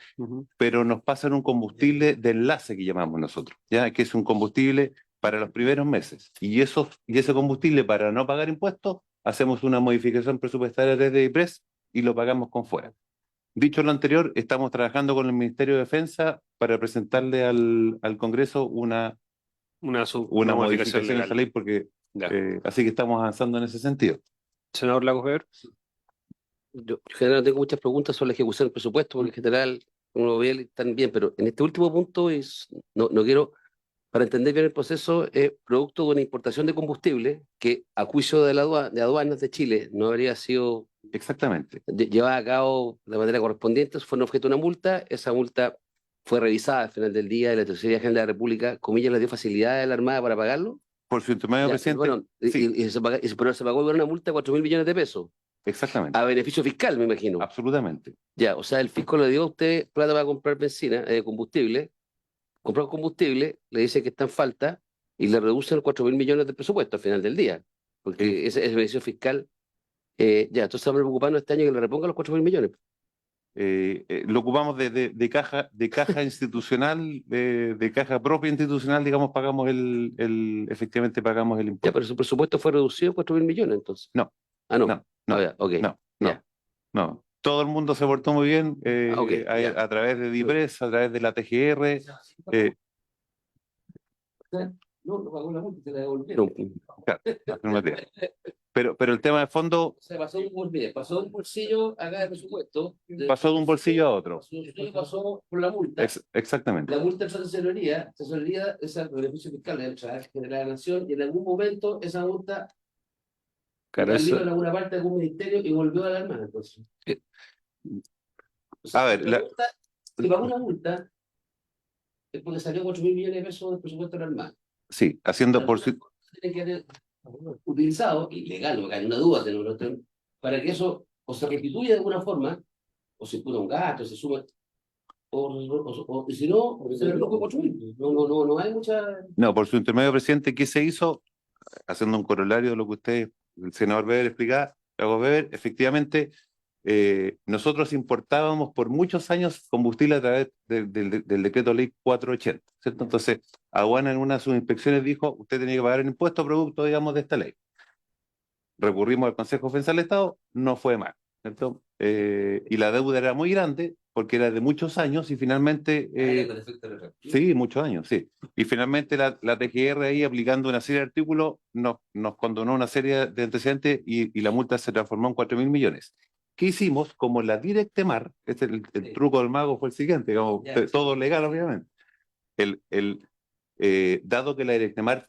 pero nos pasan un combustible de enlace que llamamos nosotros, ¿ya? Que es un combustible para los primeros meses. Y ese combustible, para no pagar impuestos, hacemos una modificación presupuestaria desde IPRES y lo pagamos con fuera. Dicho lo anterior, estamos trabajando con el Ministerio de Defensa para presentarle al Congreso una modificación de esa ley, porque Ya. así que estamos avanzando en ese sentido. Senador Lagos Weber. Yo en general no tengo muchas preguntas sobre la ejecución del presupuesto, porque en general uno ve están bien, pero en este último punto no quiero, para entender bien el proceso, es producto de una importación de combustible que, a juicio de de aduanas de Chile, no habría sido Exactamente. llevada a cabo de manera correspondiente, fue objeto de una multa, esa multa fue revisada al final del día y la Tesorería General de la República, comillas, le dio facilidad a la Armada para pagarlo. Por su intermedio, Ya, presidente. bueno, Sí, pero se pagó una multa de 4.000 millones de pesos, exactamente. a beneficio fiscal, me imagino. Absolutamente. Ya, o sea, el fisco le dio a usted plata para comprar benzina, combustible, compró combustible, le dice que está en falta y le reducen 4.000 millones de presupuesto al final del día, porque ese es el beneficio fiscal. Ya, entonces estamos preocupando este año que le reponga los 4.000 millones. Lo ocupamos de caja institucional, de caja propia institucional, digamos, efectivamente pagamos el Ya, impuesto. pero su presupuesto fue reducido en 4.000 millones, entonces. No, Ah, no. no, no, Ah, ya, ok. no, Ya. no. Todo el mundo se portó muy bien Ok, ya. a través de DIPRES, a través de la TGR. No pagó la multa, se la devolvieron. Claro, afirmativo. Pero el tema de fondo O sea, pasó de un bolsillo acá de presupuesto. pasó de un bolsillo a otro. Pasó por la multa. Exactamente. La multa de tesorería es el beneficio fiscal de la nación, y en algún momento esa multa Claro, vino en alguna parte de algún ministerio y volvió a la Armada, entonces. O sea, A ver, si pagó una multa, es porque salió 4.000 millones de pesos del presupuesto de la Armada. sí, haciendo por su... Tiene que haber utilizado, y legal, no hay una duda, para que eso o se restituya de alguna forma, o se pone un gasto, se suma, y si no, se le redujo 4.000. No hay mucha. No, por su intermedio, presidente, ¿qué se hizo? Haciendo un corolario de lo que usted, el senador Weber, explicaba, Lagos Weber, efectivamente, nosotros importábamos por muchos años combustible a través del decreto ley 480, ¿cierto? Entonces, Aduana en una de sus inspecciones dijo, usted tenía que pagar el impuesto producto, digamos, de esta ley. Recurrimos al Consejo de Defensa del Estado, no fue mal, ¿cierto? Y la deuda era muy grande, porque era de muchos años, y finalmente... sí, muchos años, sí. Y finalmente la TGR ahí, aplicando una serie de artículos, nos condonó una serie de antecedentes y la multa se transformó en 4.000 millones. ¿Qué hicimos? Como la Directemar, el truco del mago fue el siguiente, digamos, todo legal obviamente. Dado que la Directemar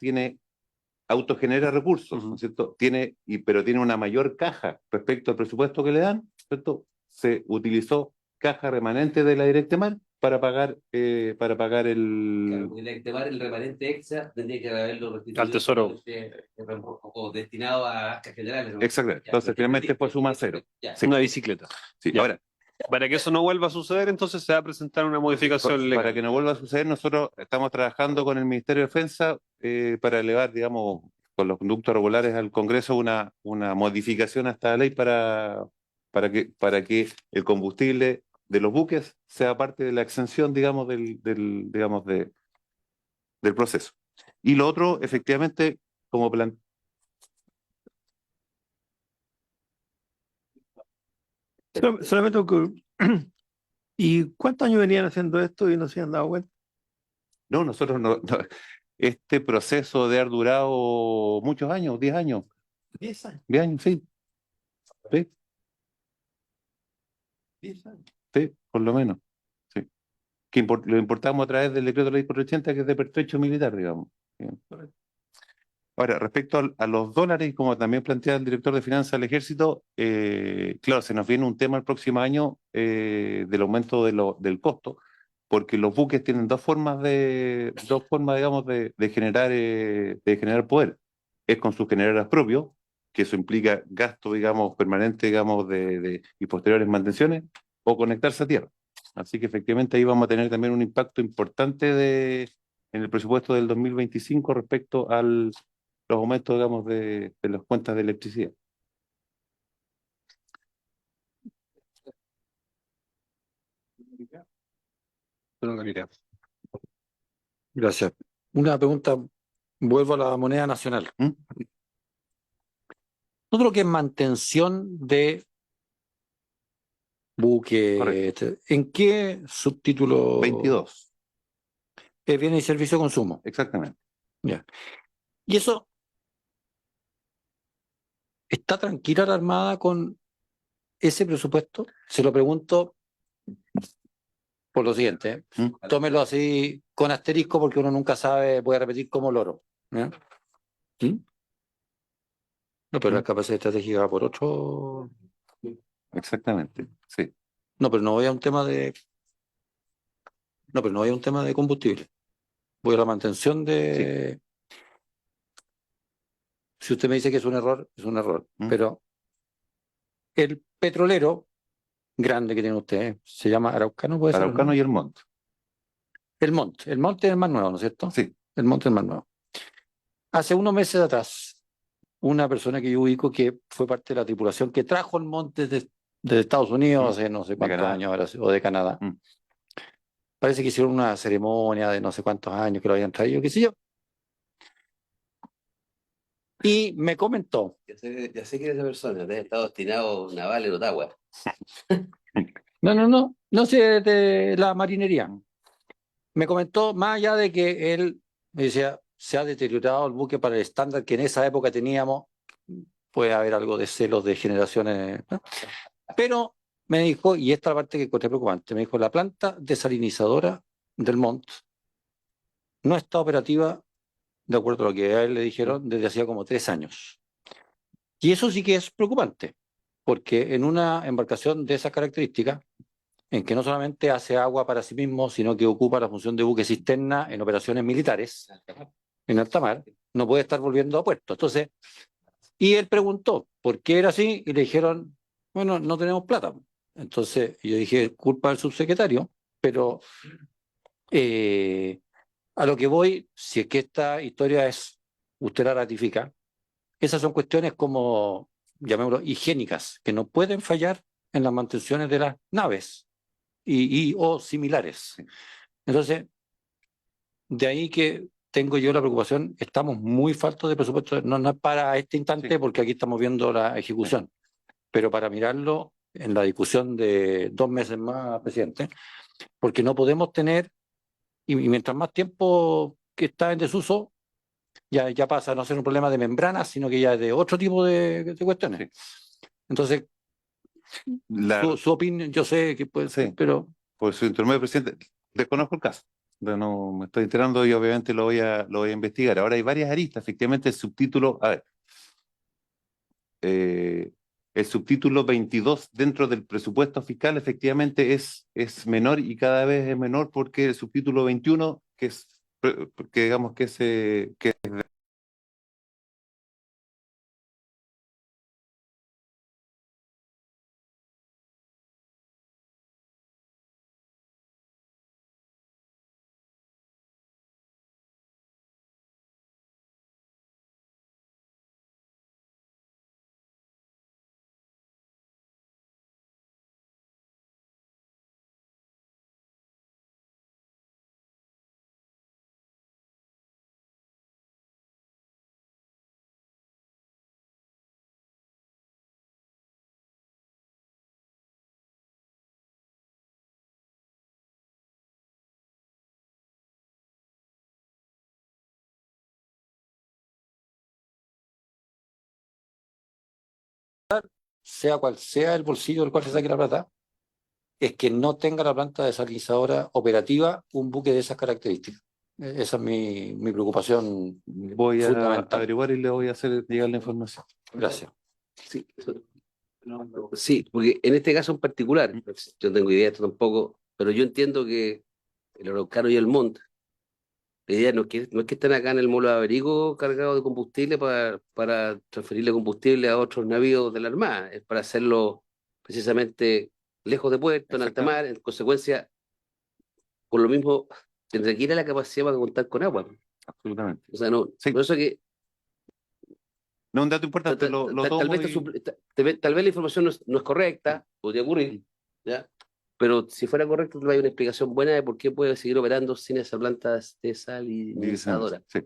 autogenera recursos, ¿no es cierto? Pero tiene una mayor caja respecto al presupuesto que le dan, ¿cierto? Se utilizó caja remanente de la Directemar para pagar el El remanente extra tendría que haberlo restituido Al Tesoro. o destinado a arcas generales, ¿no? Exacto. Ya, Entonces, finalmente fue suma cero. Ya. Una bicicleta. Sí, Ya. ahora, Para que eso no vuelva a suceder, entonces se va a presentar una modificación legal. para que no vuelva a suceder, nosotros estamos trabajando con el Ministerio de Defensa para elevar, digamos, con los conductos regulares al Congreso una modificación a esta ley para que el combustible de los buques sea parte de la exención, digamos, del proceso. Y lo otro, efectivamente, como plan. Solamente ¿y cuántos años venían haciendo esto y no se han dado cuenta? No, nosotros este proceso debe haber durado muchos años, 10 años. 10 años. 10 años, sí. Sí, 10 años. sí, por lo menos. Sí. Lo importamos a través del decreto de ley 480, que es de pertrecho militar, digamos. Bien. Ahora, respecto a los dólares, como también plantea el director de Finanzas del Ejército, claro, se nos viene un tema el próximo año del aumento del costo, porque los buques tienen dos formas, digamos, de generar poder. Es con sus generadores propios, que eso implica gasto, digamos, permanente, digamos, y posteriores mantenciones, o conectarse a tierra. Así que efectivamente ahí vamos a tener también un impacto importante en el presupuesto del 2025 respecto a los aumentos, digamos, de las cuentas de electricidad. Gracias. Una pregunta, vuelvo a la moneda nacional. ¿Mm? Todo lo que es mantención de buques, Correcto. ¿en qué subtítulo? 22, Bienes y servicio de consumo. exactamente. Ya. Y eso, ¿está tranquila la Armada con ese presupuesto? Se lo pregunto por lo siguiente, ¿eh? ¿Mm? Tómelo así con asterisco porque uno nunca sabe, voy a repetir como loro. ¿Ya? ¿Mm? No, pero la capacidad estratégica va por otro. Exactamente, sí. No, pero no voy a un tema de. No, pero no voy a un tema de combustible. Voy a la mantención de. Si usted me dice que es un error, es un error. ¿Mm? Pero el petrolero grande que tiene usted, se llama Araucano, puede ser. Araucano ¿No? y el monto. El Monte. El Monte es el más nuevo, ¿no es cierto? Sí. El Monte es el más nuevo. Hace unos meses atrás, una persona que yo ubico que fue parte de la tripulación que trajo el Monte de Estados Unidos hace no sé cuántos Canadá. años ahora, o de Canadá. Mm. Parece que hicieron una ceremonia de no sé cuántos años que lo habían traído, qué sé yo. Y me comentó, Ya sé que eres esa persona, te has estado destinado naval en Ottawa. no sé de la marinería. Me comentó, más allá de que él me decía, se ha deteriorado el buque para el estándar que en esa época teníamos, puede haber algo de celos de generaciones, ¿no? Pero me dijo, y esta es la parte que encontré preocupante, me dijo, la planta desalinizadora del Mont no está operativa, de acuerdo a lo que a él le dijeron, desde hacía como 3 años. Y eso sí que es preocupante, porque en una embarcación de esas características, en que no solamente hace agua para sí mismo, sino que ocupa la función de buque cisterna en operaciones militares, en alta mar, no puede estar volviendo a puerto. Entonces, y él preguntó por qué era así, y le dijeron, bueno, no tenemos plata. Entonces, yo dije, culpa del subsecretario, pero a lo que voy, si es que esta historia usted la ratifica, esas son cuestiones como, llamémoslo, higiénicas, que no pueden fallar en las mantenciones de las naves o similares. Entonces, de ahí que tengo yo la preocupación, estamos muy faltos de presupuesto, no es para este instante, Sí. porque aquí estamos viendo la ejecución, pero para mirarlo en la discusión de 2 meses más, presidente, porque no podemos tener, y mientras más tiempo que está en desuso ya pasa a no ser un problema de membranas, sino que ya es de otro tipo de cuestiones. Entonces, su opinión, yo sé que puede ser, Sí. pero Por su intermedio, presidente, desconozco el caso. No me estoy enterando y obviamente lo voy a investigar. Ahora hay varias aristas. Efectivamente, el subtítulo, a ver, el subtítulo 22 dentro del presupuesto fiscal efectivamente es menor y cada vez es menor porque el subtítulo 21, que digamos que que sea cual sea el bolsillo del cual se saque la plata, es que no tenga la planta desalinizadora operativa un buque de esas características. Esa es mi preocupación voy a fundamental. averiguar y le voy a hacer llegar la información. Gracias. Sí, sí, porque en este caso en particular, yo no tengo idea de esto tampoco, pero yo entiendo que el Araucano y el Montt, la idea no es que estén acá en el molo de Averigo cargados de combustible para transferirle combustible a otros navíos de la Armada, es para hacerlo precisamente lejos de puerto, en alta mar, en consecuencia, por lo mismo, requiere la capacidad para contar con agua. Absolutamente. O sea, no, Sí. por eso que No, un dato importante, lo tal tomo vez, tal vez la información no es correcta, podría ocurrir, ¿ya? Pero si fuera correcto, hay una explicación buena de por qué puede seguir operando sin esa planta desalinizadora. Sí.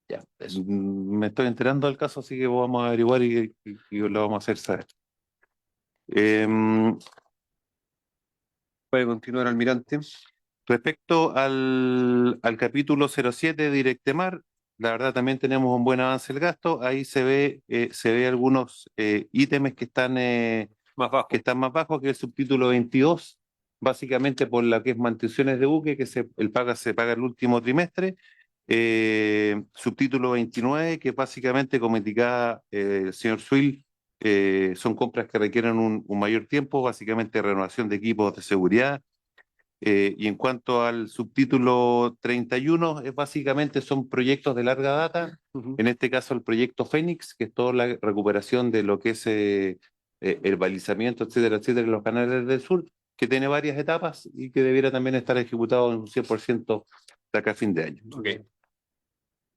Ya, eso. Me estoy enterando del caso, así que vamos a averiguar y lo vamos a hacer saber. Puede continuar, almirante. Respecto al capítulo 07 de Directemar, la verdad también tenemos un buen avance del gasto. Ahí se ve algunos ítems que están Más bajo. más bajos que el subtítulo 22, básicamente por la que es mantenciones de buque, que se paga el último trimestre. Subtítulo 29, que básicamente, como indicaba el señor Swill, son compras que requieren un mayor tiempo, básicamente renovación de equipos de seguridad. Y en cuanto al subtítulo 31, básicamente son proyectos de larga data. En este caso, el proyecto Fénix, que es toda la recuperación de lo que es el balizamiento, etcétera, etcétera, en los canales del sur, que tiene varias etapas y que debiera también estar ejecutado en un 100% de acá a fin de año. Okay.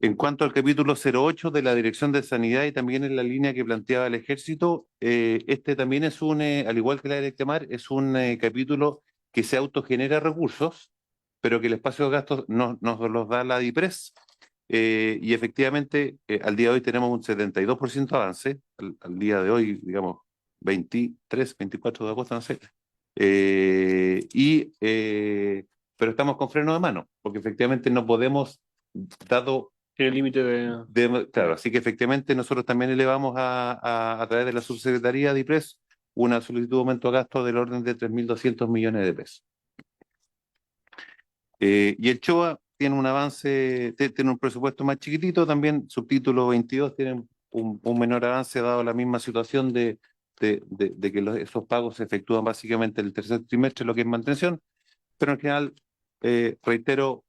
En cuanto al capítulo 08 de la Dirección de Sanidad y también en la línea que planteaba el Ejército, este también es al igual que la Directemar, es un capítulo que se autogenera recursos, pero que el espacio de gastos nos los da la DIPRES. Y efectivamente, al día de hoy tenemos un 72% de avance, al día de hoy, digamos, 23, 24 de agosto, no sé. Pero estamos con freno de mano, porque efectivamente no podemos, dado Tiene límite de... claro, así que efectivamente nosotros también elevamos a través de la subsecretaría de IPRES una solicitud de aumento de gasto del orden de 3.200 millones de pesos. Y el CHOA tiene un avance, tiene un presupuesto más chiquitito, también subtítulo 22 tiene un menor avance dado la misma situación de que esos pagos se efectúan básicamente el tercer trimestre, lo que es mantención, pero en general reitero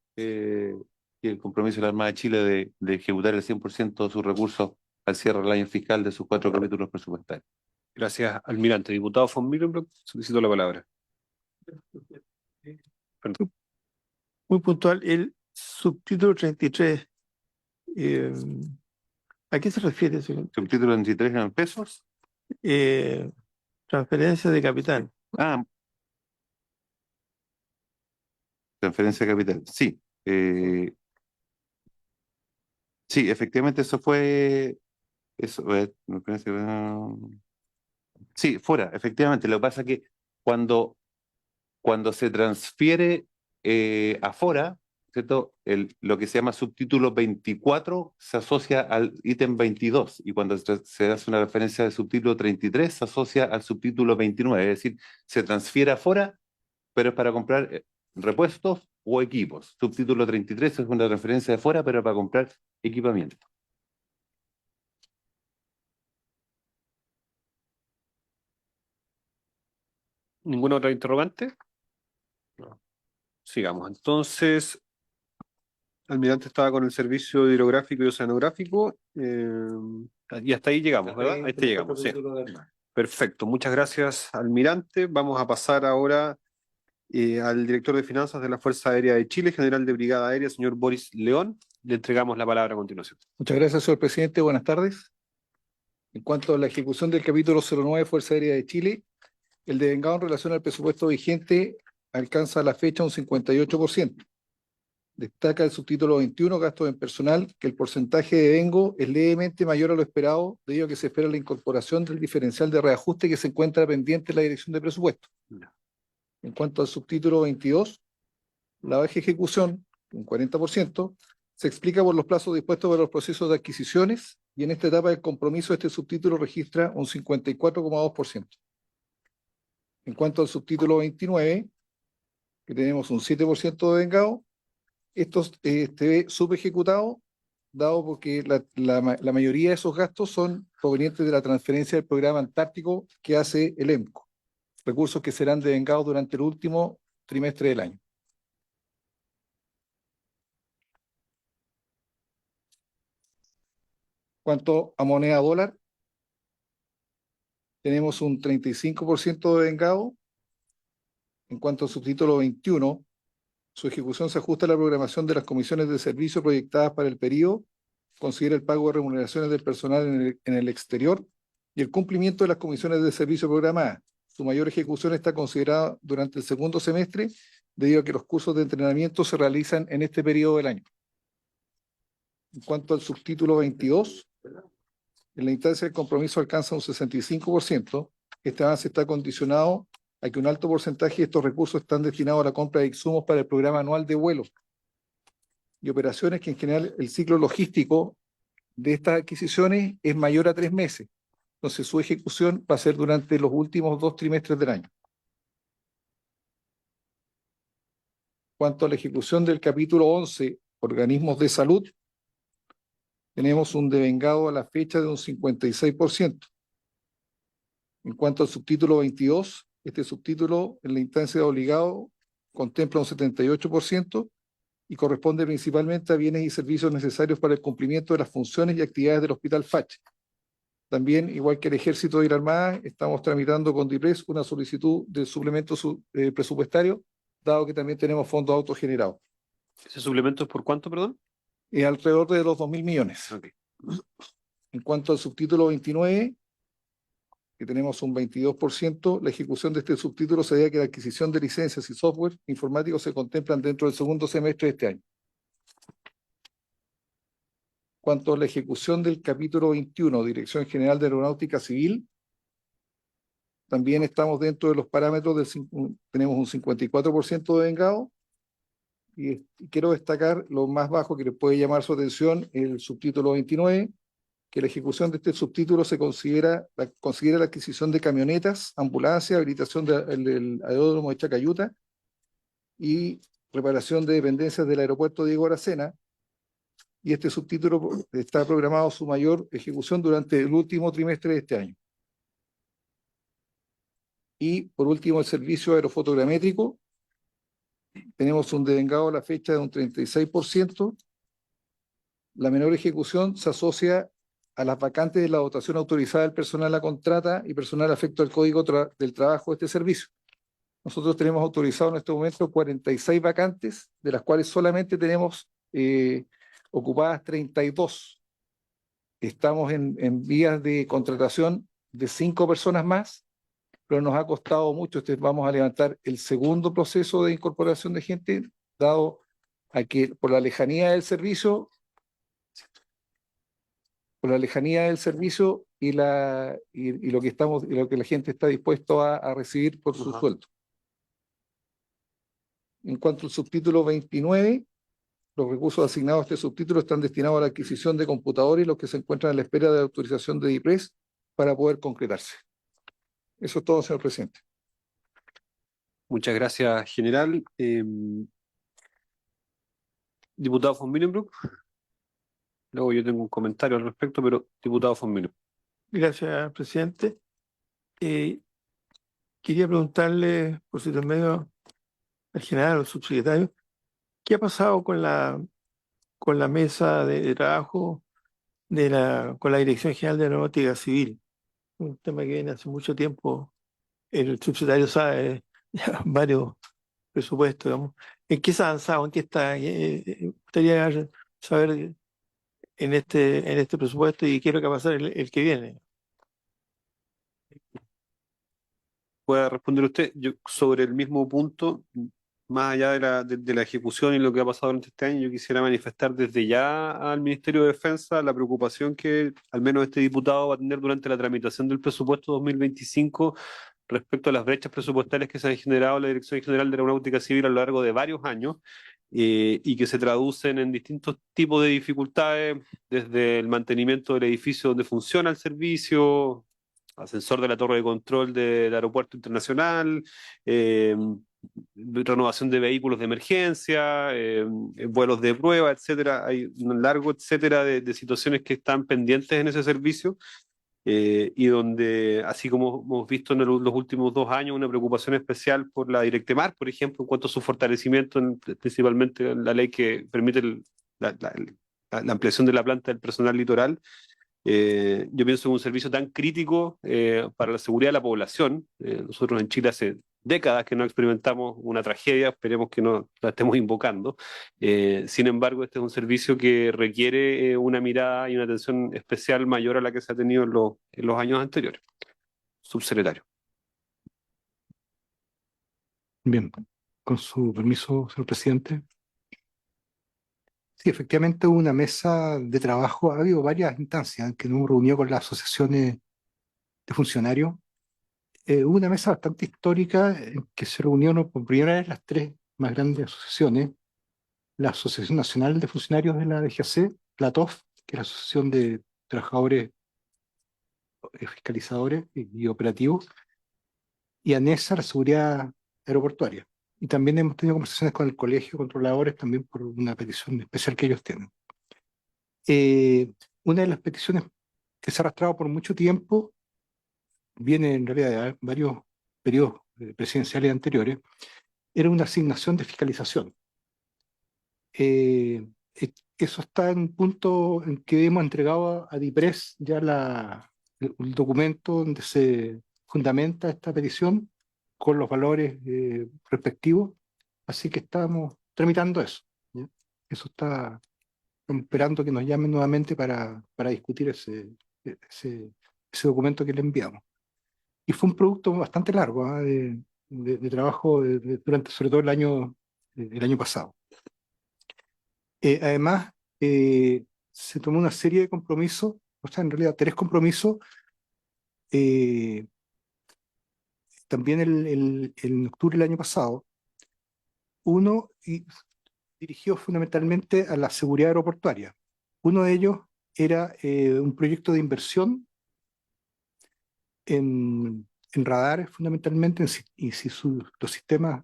y el compromiso de la Armada de Chile de ejecutar el 100% de sus recursos al cierre del año fiscal de sus 4 capítulos presupuestarios. Gracias, almirante. Diputado von Millenburg, solicito la palabra. muy puntual. El subtítulo 33, ¿a qué se refiere, señor? Subtítulo 23 en pesos. Transferencia de capital. Transferencia de capital. Sí. Sí, efectivamente eso fue. Eso, me parece que, sí, fuera, efectivamente. Lo que pasa es que cuando se transfiere afuera, ¿cierto? Lo que se llama subtítulo 24 se asocia al ítem 22 y cuando se hace una referencia al subtítulo 33 se asocia al subtítulo 29, es decir, se transfiere afuera, pero es para comprar repuestos o equipos. Subtítulo 33 es una referencia de fuera, pero para comprar equipamiento. ¿Ninguna otra interrogante? No. Sigamos. Entonces, Almirante estaba con el servicio hidrográfico y oceanográfico. Y hasta ahí llegamos, ¿verdad? Ahí llegamos, sí. Perfecto. Muchas gracias, Almirante. Vamos a pasar ahora al director de finanzas de la Fuerza Aérea de Chile, general de Brigada Aérea, señor Boris León. Le entregamos la palabra a continuación. Muchas gracias, señor presidente. Buenas tardes. En cuanto a la ejecución del capítulo 09 Fuerza Aérea de Chile, el devengado en relación al presupuesto vigente alcanza a la fecha un 58%. Destaca el subtítulo 21, gastos en personal, que el porcentaje de devengo es levemente mayor a lo esperado, debido a que se espera la incorporación del diferencial de reajuste que se encuentra pendiente en la Dirección de Presupuesto. En cuanto al subtítulo 22, la baja ejecución, un 40%, se explica por los plazos dispuestos para los procesos de adquisiciones y en esta etapa del compromiso este subtítulo registra un 54,2%. En cuanto al subtítulo 29, que tenemos un 7% de devengado, esto se ve subejecutado, dado porque la mayoría de esos gastos son provenientes de la transferencia del programa antártico que hace el EMCO, recursos que serán devengados durante el último trimestre del año. Cuanto a moneda dólar, tenemos un 35% de devengado. En cuanto al subtítulo 21, su ejecución se ajusta a la programación de las comisiones de servicio proyectadas para el periodo, considera el pago de remuneraciones del personal en el exterior y el cumplimiento de las comisiones de servicio programadas. Su mayor ejecución está considerada durante el segundo semestre, debido a que los cursos de entrenamiento se realizan en este periodo del año. En cuanto al subtítulo 22, en la instancia del compromiso alcanza un 65%. Este avance está condicionado a que un alto porcentaje de estos recursos están destinados a la compra de insumos para el programa anual de vuelos y operaciones que en general el ciclo logístico de estas adquisiciones es mayor a 3 meses. Entonces su ejecución va a ser durante los últimos 2 trimestres del año. Cuanto a la ejecución del capítulo 11, organismos de salud, tenemos un devengado a la fecha de un 56%. En cuanto al subtítulo 22, este subtítulo en la instancia de obligado contempla un 78% y corresponde principalmente a bienes y servicios necesarios para el cumplimiento de las funciones y actividades del Hospital Fache. También, igual que el Ejército y la Armada, estamos tramitando con DIPRES una solicitud de suplemento presupuestario, dado que también tenemos fondos autogenerados. ¿Ese suplemento es por cuánto, perdón? Alrededor de los 2.000 millones. Ok. En cuanto al subtítulo 29, que tenemos un 22%, la ejecución de este subtítulo se debe a que la adquisición de licencias y software informáticos se contemplan dentro del segundo semestre de este año. Cuanto a la ejecución del capítulo 21, Dirección General de Aeronáutica Civil, también estamos dentro de los parámetros, tenemos un 54% de devengado, y quiero destacar lo más bajo que le puede llamar su atención, el subtítulo 29, que la ejecución de este subtítulo se considera la adquisición de camionetas, ambulancias, habilitación del aeródromo de Chacayuta y reparación de dependencias del aeropuerto Diego Aracena. Y este subtítulo está programado su mayor ejecución durante el último trimestre de este año. Y por último, el servicio aerofotogramétrico. Tenemos un devengado a la fecha de un 36%. La menor ejecución se asocia a las vacantes de la dotación autorizada del personal a contrata y personal afecto al Código del Trabajo de este servicio. Nosotros tenemos autorizado en este momento 46 vacantes, de las cuales solamente tenemos ocupadas 32. Estamos en vías de contratación de 5 personas más, pero nos ha costado mucho. Vamos a levantar el segundo proceso de incorporación de gente, dado a que por la lejanía del servicio y lo que la gente está dispuesto a recibir por su sueldo. En cuanto al subtítulo 29, Los recursos asignados a este subtítulo están destinados a la adquisición de computadores y los que se encuentran a la espera de autorización de DIPRES para poder concretarse. Eso es todo, señor presidente. Muchas gracias, general. Diputado von Millenbroek. Luego yo tengo un comentario al respecto, pero diputado von Millenbroek. Gracias, presidente. Quería preguntarle, por su intermedio, al general o subsecretario, ¿qué ha pasado con la mesa de trabajo con la Dirección General de Aeronáutica Civil? Un tema que viene hace mucho tiempo. El subsecretario sabe ya varios presupuestos, digamos. ¿En qué se ha avanzado? ¿En qué está? Me gustaría saber en este presupuesto y qué es lo que va a pasar el que viene. Pueda responder usted. Yo, sobre el mismo punto, más allá de la ejecución y lo que ha pasado durante este año, yo quisiera manifestar desde ya al Ministerio de Defensa la preocupación que al menos este diputado va a tener durante la tramitación del presupuesto 2025 respecto a las brechas presupuestarias que se han generado en la Dirección General de Aeronáutica Civil a lo largo de varios años, y que se traducen en distintos tipos de dificultades, desde el mantenimiento del edificio donde funciona el servicio, ascensor de la torre de control del aeropuerto internacional, renovación de vehículos de emergencia, vuelos de prueba, etcétera. Hay un largo etcétera de situaciones que están pendientes en ese servicio, y donde, así como hemos visto en los últimos 2 años, una preocupación especial por la Directemar, por ejemplo, en cuanto a su fortalecimiento, principalmente en la ley que permite la ampliación de la planta del personal litoral. Yo pienso en un servicio tan crítico para la seguridad de la población. Nosotros en Chile hace décadas que no experimentamos una tragedia, esperemos que no la estemos invocando. Sin embargo, este es un servicio que requiere una mirada y una atención especial mayor a la que se ha tenido en los años anteriores. Subsecretario. Bien, con su permiso, señor presidente. Sí, efectivamente hubo una mesa de trabajo, ha habido varias instancias en que nos hemos reunido con las asociaciones de funcionarios. Hubo una mesa bastante histórica en que se reunieron por primera vez las tres más grandes asociaciones: la Asociación Nacional de Funcionarios de la DGAC, la TOF, que es la Asociación de Trabajadores Fiscalizadores y Operativos, y ANESA, la Seguridad Aeroportuaria. Y también hemos tenido conversaciones con el Colegio de Controladores, también por una petición especial que ellos tienen. Una de las peticiones que se ha arrastrado por mucho tiempo, viene en realidad de varios periodos presidenciales anteriores, era una asignación de fiscalización. Eso está en un punto en que hemos entregado a DIPRES ya el documento donde se fundamenta esta petición con los valores respectivos, así que estamos tramitando eso, ¿ya? Eso está, estamos esperando que nos llamen nuevamente para discutir ese documento que le enviamos. Y fue un producto bastante largo, ¿ah? De trabajo durante sobre todo el año pasado. Además, se tomó una serie de compromisos, o sea, en realidad 3 compromisos, también en octubre del año pasado. Uno dirigido fundamentalmente a la seguridad aeroportuaria. Uno de ellos era un proyecto de inversión en radares, fundamentalmente, los sistemas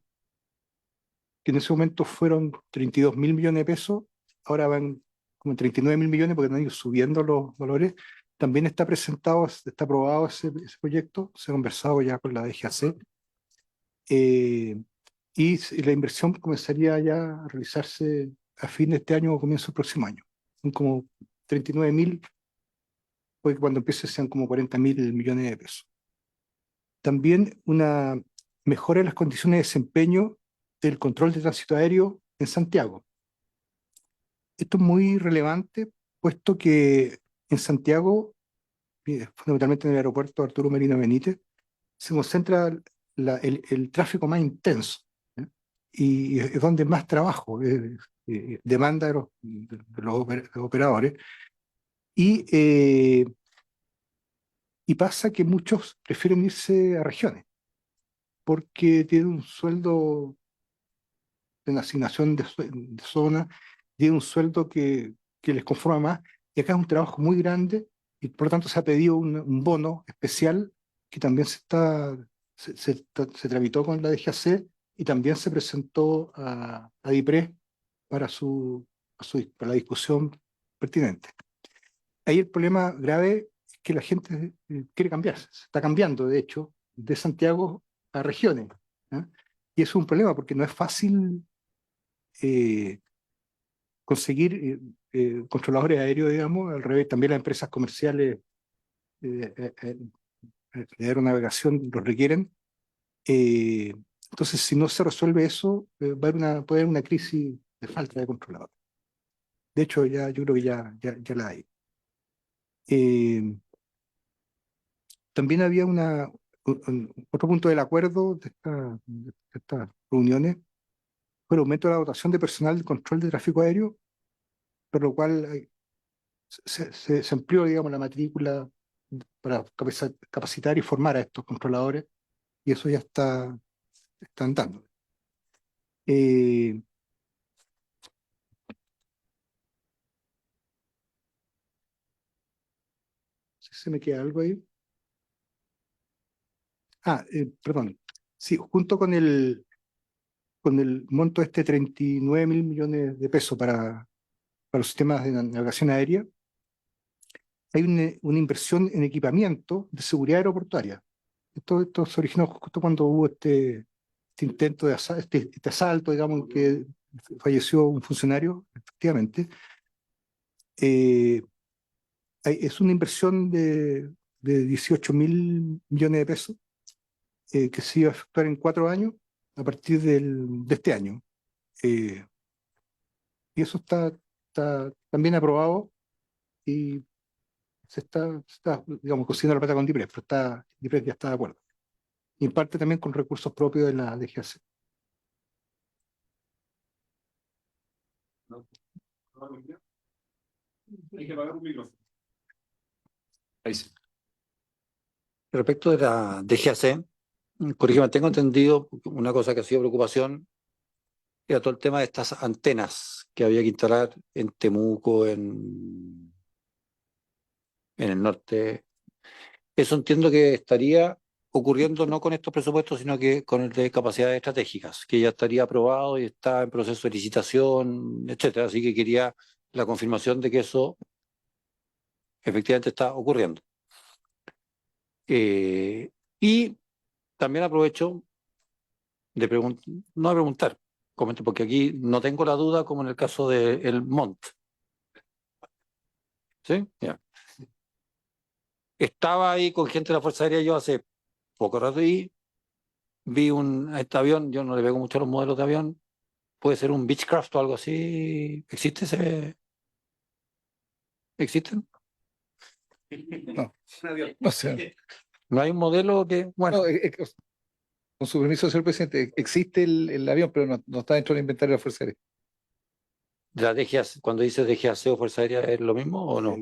que en ese momento fueron 32.000 millones de pesos, ahora van como 39.000 millones porque han ido subiendo los valores. También está presentado, está aprobado ese proyecto, se ha conversado ya con la DGAC, y la inversión comenzaría ya a realizarse a fin de este año o comienzo del próximo año. Son como 39.000, puede que cuando empiece sean como 40.000 millones de pesos. También una mejora en las condiciones de desempeño del control de tránsito aéreo en Santiago. Esto es muy relevante, puesto que en Santiago, fundamentalmente en el aeropuerto Arturo Merino Benítez, se concentra el tráfico más intenso, ¿eh? Y es donde más trabajo demanda de los operadores. Y pasa que muchos prefieren irse a regiones, porque tienen un sueldo de una asignación de zona tienen un sueldo que les conforma más, y acá es un trabajo muy grande, y por lo tanto se ha pedido un bono especial que también se tramitó con la DGAC y también se presentó a DIPRES para para la discusión pertinente. Ahí el problema grave es que la gente quiere cambiarse, se está cambiando, de hecho, de Santiago a regiones, ¿ah? Y eso es un problema porque no es fácil conseguir controladores aéreos, digamos, al revés, también las empresas comerciales de aeronavegación los requieren. Entonces, si no se resuelve eso, puede haber una crisis de falta de controladores. De hecho, yo creo que ya la hay. También había otro punto del acuerdo de estas reuniones, fue el aumento de la dotación de personal de control de tráfico aéreo, por lo cual se amplió, digamos, la matrícula para capacitar y formar a estos controladores, y eso ya está andando. Si se me queda algo ahí. Perdón. Sí, junto con el monto 39.000 millones de pesos para los sistemas de navegación aérea, hay una inversión en equipamiento de seguridad aeroportuaria. Esto se originó justo cuando hubo este intento de este asalto, digamos, en que falleció un funcionario, efectivamente. Es una inversión de 18.000 millones de pesos que se iba a efectuar en 4 años a partir de este año. Y eso está también aprobado y se está, digamos, consiguiendo la plata con DIPRES, pero DIPRES ya está de acuerdo. Y en parte también con recursos propios de la DGAC. Hay que apagar un micrófono. Ahí sí. Respecto de la DGAC, corrígeme, tengo entendido una cosa que ha sido preocupación, era todo el tema de estas antenas que había que instalar en Temuco, en el norte. Eso entiendo que estaría ocurriendo no con estos presupuestos, sino que con el de capacidades estratégicas, que ya estaría aprobado y está en proceso de licitación, etcétera. Así que quería la confirmación de que eso efectivamente está ocurriendo. Y también aprovecho no de preguntar, comento, porque aquí no tengo la duda como en el caso del MONT. ¿Sí? Ya. Estaba ahí con gente de la Fuerza Aérea yo hace poco rato y vi este avión, yo no le pego mucho a los modelos de avión, puede ser un Beechcraft o algo así. ¿Existen? No, no sé. No hay un modelo que, bueno, No, con su permiso, señor presidente, existe el avión, pero no está dentro del inventario de la Fuerza Aérea. la DGAC, cuando dice DGAC o Fuerza Aérea, ¿es lo mismo o no?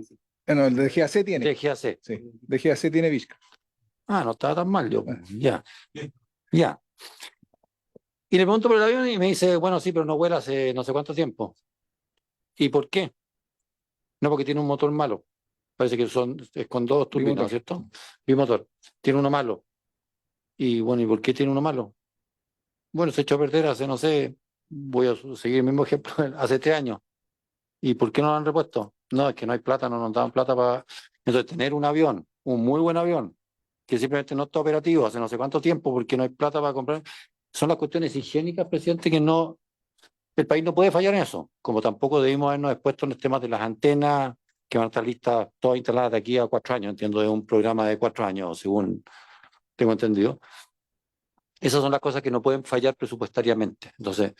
No, el de DGAC tiene. DGAC. Sí, DGAC tiene Vizca. No estaba tan mal yo. Ya. Ya. Y le pregunto por el avión y me dice, bueno, sí, pero no vuela hace no sé cuánto tiempo. ¿Y por qué? No, porque tiene un motor malo. Parece que es con 2 turbinas, ¿no es cierto? Bimotor. Tiene uno malo. Y bueno, ¿y por qué tiene uno malo? Bueno, se echó a perder hace, no sé, voy a seguir el mismo ejemplo, hace 3 años. ¿Y por qué no lo han repuesto? No, es que no hay plata, no nos daban plata para... Entonces, tener un avión, un muy buen avión, que simplemente no está operativo hace no sé cuánto tiempo porque no hay plata para comprar, son las cuestiones higiénicas, presidente, que no... El país no puede fallar en eso, como tampoco debimos habernos expuesto en los temas de las antenas que van a estar listas todas instaladas de aquí a 4 años, entiendo, de un programa de 4 años, según tengo entendido. Esas son las cosas que no pueden fallar presupuestariamente. Entonces,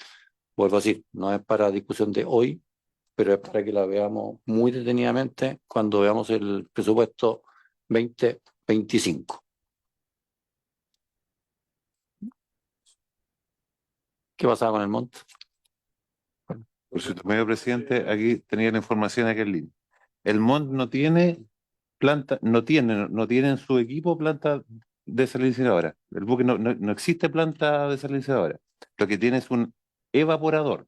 vuelvo a decir, no es para discusión de hoy, pero es para que la veamos muy detenidamente cuando veamos el presupuesto 2025. ¿Qué pasaba con el monte? Por su medio presidente, aquí tenía la información aquí en línea. El MONT no tiene planta, no tiene en su equipo planta desalinizadora. El buque no existe planta desalinizadora. Lo que tiene es un evaporador.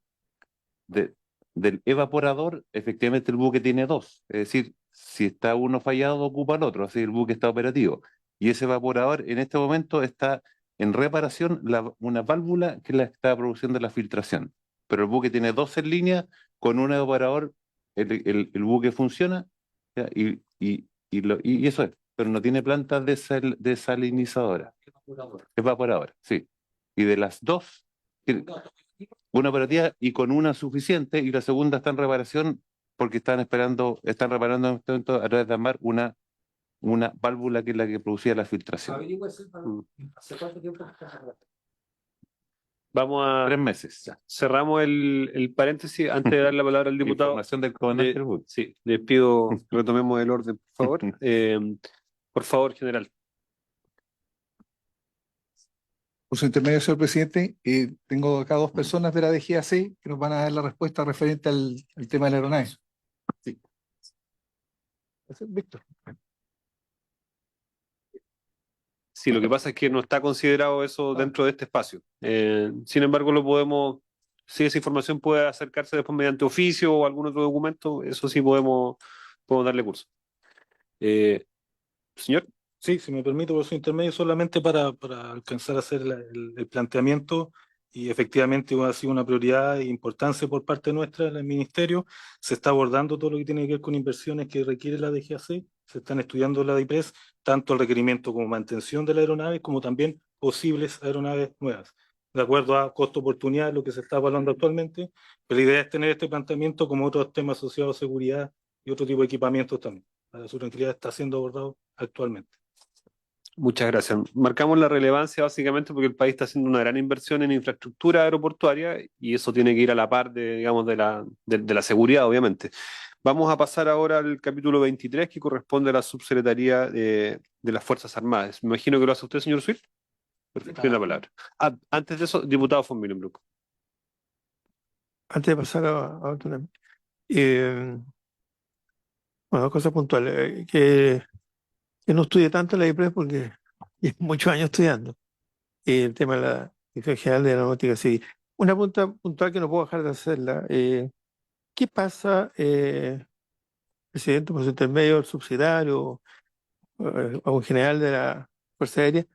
del evaporador, efectivamente el buque tiene dos. Es decir, si está uno fallado, ocupa el otro, así el buque está operativo. Y ese evaporador en este momento está en reparación una válvula que la está produciendo la filtración. Pero el buque tiene dos en línea, con un evaporador, el buque funciona, ¿ya? Y eso es, pero no tiene planta desalinizadora. Evaporadora, sí. Y de las dos, una operativa y con una suficiente, y la segunda está en reparación porque están reparando en este momento a través de AMAR una válvula que es la que producía la filtración. Vamos a 3 meses. cerramos el paréntesis antes de dar la palabra al diputado. Información del comandante del buque. Sí, les pido retomemos el orden, por favor, general. Por su intermedio, señor presidente, tengo acá dos personas de la DGAC que nos van a dar la respuesta referente al tema de la aeronave. Sí. Víctor. Sí, lo que pasa es que no está considerado eso dentro de este espacio. Sin embargo, lo podemos, si esa información puede acercarse después mediante oficio o algún otro documento, eso sí podemos darle curso. Señor. Sí, si me permite, por su intermedio, solamente para alcanzar a hacer el planteamiento, y efectivamente ha sido una prioridad e importancia por parte nuestra del Ministerio. Se está abordando todo lo que tiene que ver con inversiones que requiere la DGAC, se están estudiando la DIPRES, tanto el requerimiento como mantención de la aeronave, como también posibles aeronaves nuevas, de acuerdo a costo-oportunidad, lo que se está evaluando actualmente, pero la idea es tener este planteamiento como otros temas asociados a seguridad y otro tipo de equipamientos también. Para su tranquilidad está siendo abordado actualmente. Muchas gracias. Marcamos la relevancia básicamente porque el país está haciendo una gran inversión en infraestructura aeroportuaria y eso tiene que ir a la par de, digamos, de la seguridad, obviamente. Vamos a pasar ahora al capítulo 23 que corresponde a la subsecretaría de las Fuerzas Armadas. Me imagino que lo hace usted, señor Swift. Perfecto, tiene la palabra. Antes de eso, diputado von Millenbroek. Antes de pasar a otro tema. Bueno, cosas puntuales. Que no estudié tanto la IPRES porque llevo muchos años estudiando. El tema de la Dirección General de Aeronáutica Civil. Una pregunta puntual que no puedo dejar de hacerla. ¿Qué pasa, presidente, por su intermedio, el subsidiario o un general de la Fuerza Aérea,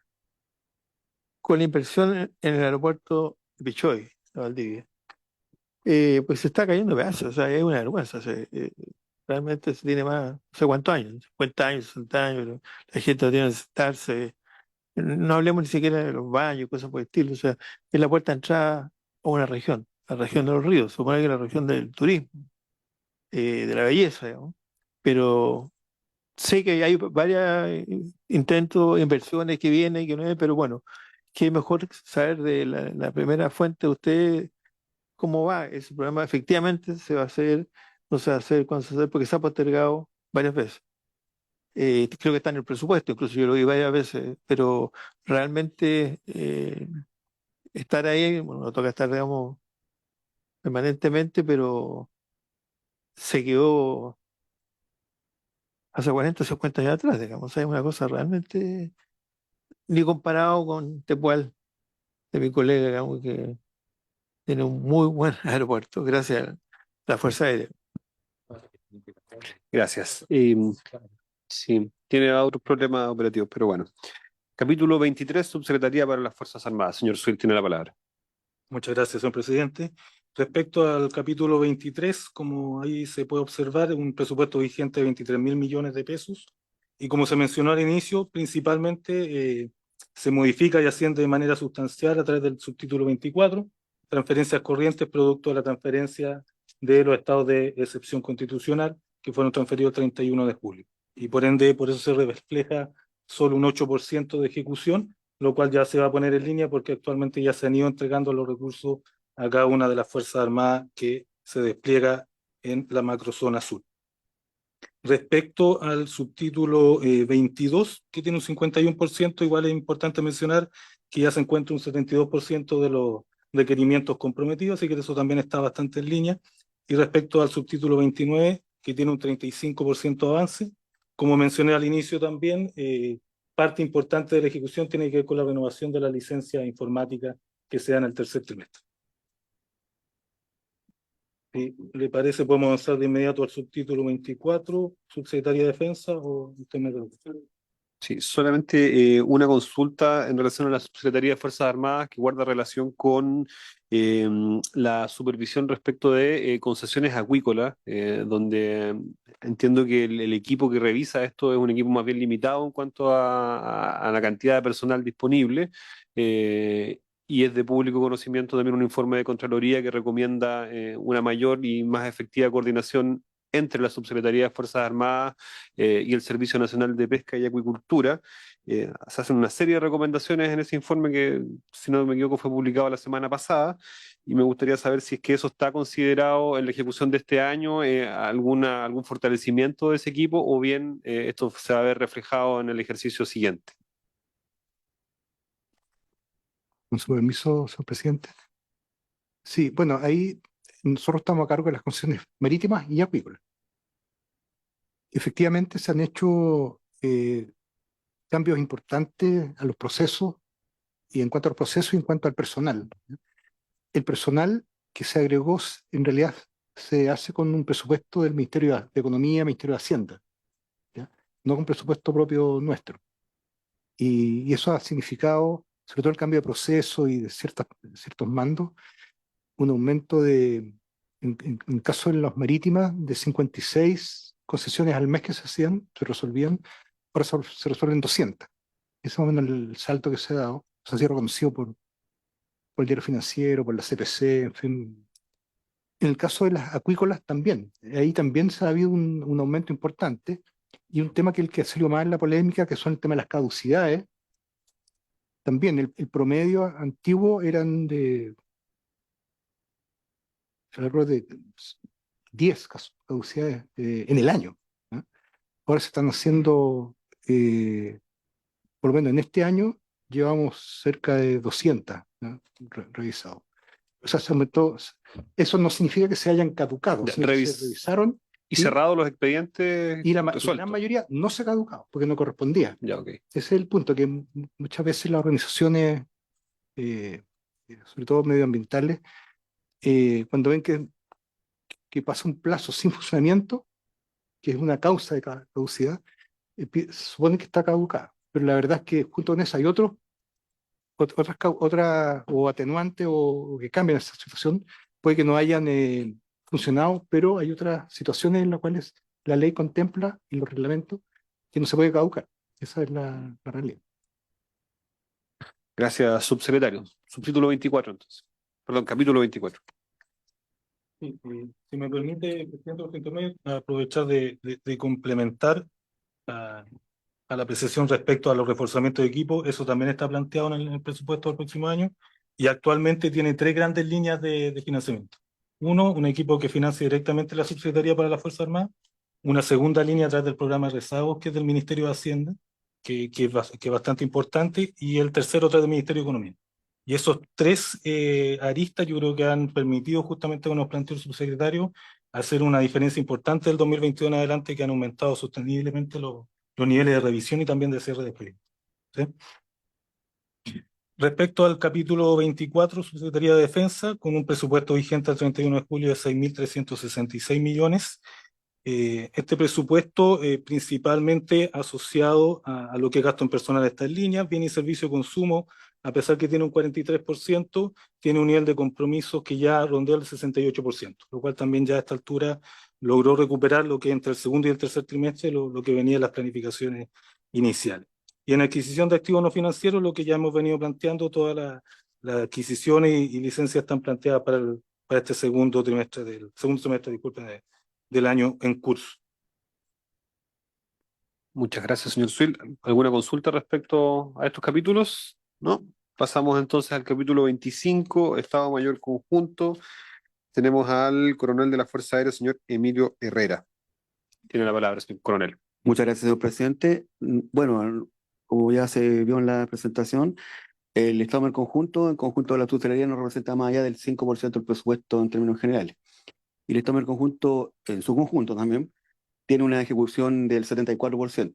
con la inversión en el aeropuerto de Pichoy, de Valdivia? Pues se está cayendo de pedazos, o sea, es una vergüenza. Realmente se tiene más, no sé cuántos años, 50 años, 60 años, la gente no tiene que sentarse. No hablemos ni siquiera de los baños, cosas por el estilo. O sea, es la puerta de entrada a una región, la región de los ríos, supone que es la región del turismo, de la belleza, digamos. Pero sé que hay varios intentos, inversiones que vienen y que no hay, pero bueno, que es mejor saber de la primera fuente de usted cómo va ese programa. Efectivamente se va a hacer, no se va a hacer, cuándo se va a hacer, porque se ha postergado varias veces. Creo que está en el presupuesto, incluso yo lo vi varias veces, pero realmente estar ahí, bueno, no toca estar, digamos, permanentemente, pero se quedó hace 40 o 50 años atrás, digamos. Es una cosa realmente, ni comparado con Tepual, de mi colega, digamos, que tiene un muy buen aeropuerto, gracias a la Fuerza Aérea. Gracias. Sí, tiene otros problemas operativos, pero bueno. Capítulo 23, Subsecretaría para las Fuerzas Armadas. Señor Swift, tiene la palabra. Muchas gracias, señor presidente. Respecto al capítulo 23, como ahí se puede observar, un presupuesto vigente de 23.000 millones de pesos. Y como se mencionó al inicio, principalmente se modifica y asciende de manera sustancial a través del subtítulo 24, transferencias corrientes producto de la transferencia de los estados de excepción constitucional que fueron transferidos el 31 de julio. Y por ende, por eso se refleja solo un 8% de ejecución, lo cual ya se va a poner en línea porque actualmente ya se han ido entregando los recursos a cada una de las Fuerzas Armadas que se despliega en la macrozona sur. Respecto al subtítulo 22, que tiene un 51%, igual es importante mencionar que ya se encuentra un 72% de los requerimientos comprometidos, así que eso también está bastante en línea. Y respecto al subtítulo 29, que tiene un 35% de avance, como mencioné al inicio también, parte importante de la ejecución tiene que ver con la renovación de la licencia informática que se da en el tercer trimestre. Si le parece, podemos avanzar de inmediato al subtítulo 24, Subsecretaría de Defensa, o usted me pregunta. Sí, solamente una consulta en relación a la Subsecretaría de Fuerzas Armadas que guarda relación con la supervisión respecto de concesiones acuícolas, donde entiendo que el equipo que revisa esto es un equipo más bien limitado en cuanto a la cantidad de personal disponible. Y es de público conocimiento también un informe de Contraloría que recomienda una mayor y más efectiva coordinación entre la Subsecretaría de Fuerzas Armadas y el Servicio Nacional de Pesca y Acuicultura. Se hacen una serie de recomendaciones en ese informe que, si no me equivoco, fue publicado la semana pasada, y me gustaría saber si es que eso está considerado en la ejecución de este año, algún fortalecimiento de ese equipo, o bien esto se va a ver reflejado en el ejercicio siguiente. Con su permiso, señor presidente. Sí, bueno, ahí nosotros estamos a cargo de las concesiones marítimas y acuícolas. Efectivamente se han hecho cambios importantes a los procesos, y en cuanto al proceso y en cuanto al personal. El personal que se agregó en realidad se hace con un presupuesto del Ministerio de Economía, Ministerio de Hacienda, ¿ya? No con presupuesto propio nuestro. Y eso ha significado, sobre todo el cambio de proceso y de ciertos mandos, un aumento en caso de las marítimas, de 56 concesiones al mes que se hacían, se resolvían, ahora se resuelven 200. Ese es más o menos el salto que se ha dado. Se ha sido reconocido por el Diario Financiero, por la CPC, en fin. En el caso de las acuícolas también, ahí también se ha habido un aumento importante, y un tema que ha salido más en la polémica, que son el tema de las caducidades. También el promedio antiguo eran alrededor de 10 caducidades en el año, ¿no? Ahora se están haciendo, por lo menos en este año, llevamos cerca de 200, ¿no? Revisados. O sea, se aumentó. Eso no significa que se hayan caducado, Ya, sino que se revisaron y cerrados los expedientes y la gran resueltos. mayoría no se ha caducado porque no correspondía. Ya, ok. Ese es el punto, que muchas veces las organizaciones, sobre todo medioambientales, cuando ven que pasa un plazo sin funcionamiento, que es una causa de caducidad, suponen que está caducada. Pero la verdad es que junto con eso hay otras o atenuantes o que cambian esa situación. Puede que no hayan funcionado, pero hay otras situaciones en las cuales la ley contempla y los reglamentos que no se puede caducar. Esa es la realidad. Gracias, subsecretario. Subtítulo 24, entonces. Perdón, capítulo 24. Sí, si me permite, presidente, por intermedio, aprovechar de complementar a la apreciación respecto a los reforzamientos de equipo. Eso también está planteado en el presupuesto del próximo año, y actualmente tiene tres grandes líneas de financiamiento. Uno, un equipo que financia directamente la Subsecretaría para la Fuerza Armada. Una segunda línea a través del programa de rezagos, que es del Ministerio de Hacienda, que es bastante importante. Y el tercero, a través del Ministerio de Economía. Y esos tres aristas yo creo que han permitido, justamente como nos planteó el subsecretario, hacer una diferencia importante del 2022 en adelante, que han aumentado sosteniblemente los niveles de revisión y también de cierre de proyectos, ¿sí? Respecto al capítulo 24, Subsecretaría de Defensa, con un presupuesto vigente al 31 de julio de 6.366 millones. Este presupuesto principalmente asociado a lo que gasto en personal de estas líneas, bien y servicio de consumo, a pesar que tiene un 43%, tiene un nivel de compromiso que ya rondea el 68%, lo cual también ya a esta altura logró recuperar lo que entre el segundo y el tercer trimestre, lo que venía en las planificaciones iniciales. Y en adquisición de activos no financieros, lo que ya hemos venido planteando, todas las adquisiciones y licencias están planteadas para este segundo semestre, disculpen, del año en curso. Muchas gracias, señor Suil. ¿Alguna consulta respecto a estos capítulos? ¿No? Pasamos entonces al capítulo 25, Estado Mayor Conjunto. Tenemos al coronel de la Fuerza Aérea, señor Emilio Herrera. Tiene la palabra, señor coronel. Muchas gracias, señor presidente. Bueno, como ya se vio en la presentación, el Estado Mayor Conjunto, en conjunto de la tutelería, no representa más allá del 5% del presupuesto en términos generales. Y el Estado Mayor Conjunto, en su conjunto también, tiene una ejecución del 74%.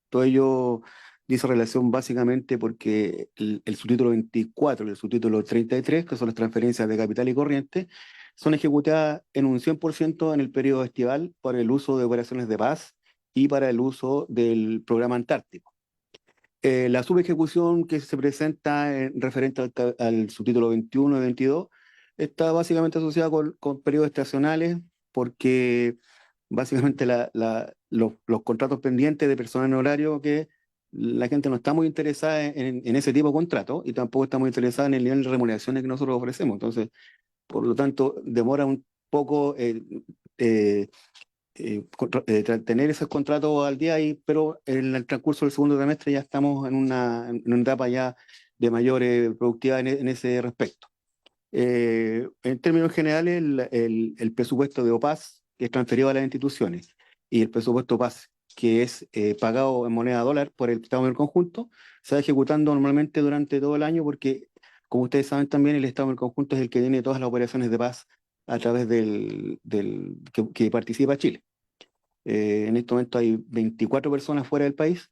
Todo ello dice relación básicamente porque el subtítulo 24 y el subtítulo 33, que son las transferencias de capital y corriente, son ejecutadas en un 100% en el periodo estival por el uso de operaciones de paz y para el uso del programa Antártico. La subejecución que se presenta referente al subtítulo 21 y 22 está básicamente asociada con periodos estacionales porque básicamente los contratos pendientes de personal en horario que la gente no está muy interesada en ese tipo de contrato y tampoco está muy interesada en el nivel de remuneraciones que nosotros ofrecemos. Entonces, por lo tanto, demora un poco tener esos contratos al día, pero en el transcurso del segundo trimestre ya estamos en una etapa ya de mayor productividad en ese respecto. En términos generales, el presupuesto de OPAS, que es transferido a las instituciones, y el presupuesto PAS, que es pagado en moneda dólar por el Estado del conjunto, se va ejecutando normalmente durante todo el año porque, como ustedes saben también, el Estado del conjunto es el que tiene todas las operaciones de paz a través que participa Chile. En este momento hay 24 personas fuera del país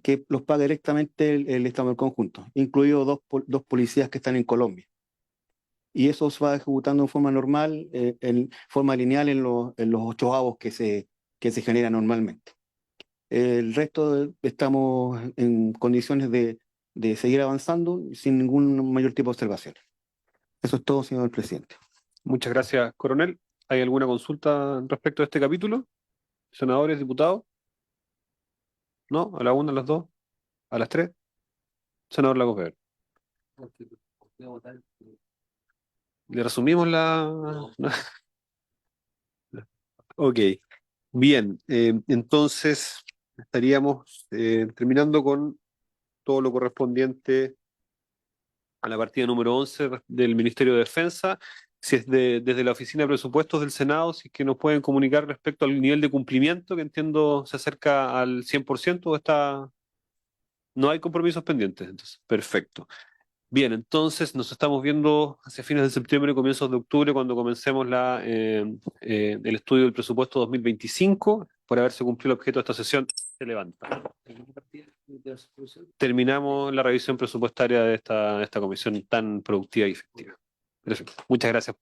que los paga directamente el Estado del conjunto, incluidos dos policías que están en Colombia. Y eso se va ejecutando en forma normal, en forma lineal en los 8avos que se generan normalmente. El resto estamos en condiciones de seguir avanzando sin ningún mayor tipo de observación. Eso es todo, señor presidente. Muchas gracias, coronel. ¿Hay alguna consulta respecto a este capítulo? ¿Senadores, diputados? ¿No? ¿A la una, a las dos? ¿A las tres? Senador Lagos Weber. ¿Le resumimos la...? Ok, bien. Entonces, estaríamos terminando con todo lo correspondiente a la partida número 11 del Ministerio de Defensa. Si es desde la Oficina de Presupuestos del Senado, si es que nos pueden comunicar respecto al nivel de cumplimiento, que entiendo se acerca al 100%, o está... No hay compromisos pendientes, entonces, perfecto. Bien, entonces nos estamos viendo hacia fines de septiembre, comienzos de octubre, cuando comencemos el estudio del presupuesto 2025. Por haberse cumplido el objeto de esta sesión, se levanta. Terminamos la revisión presupuestaria de esta comisión tan productiva y efectiva. Perfecto. Muchas gracias.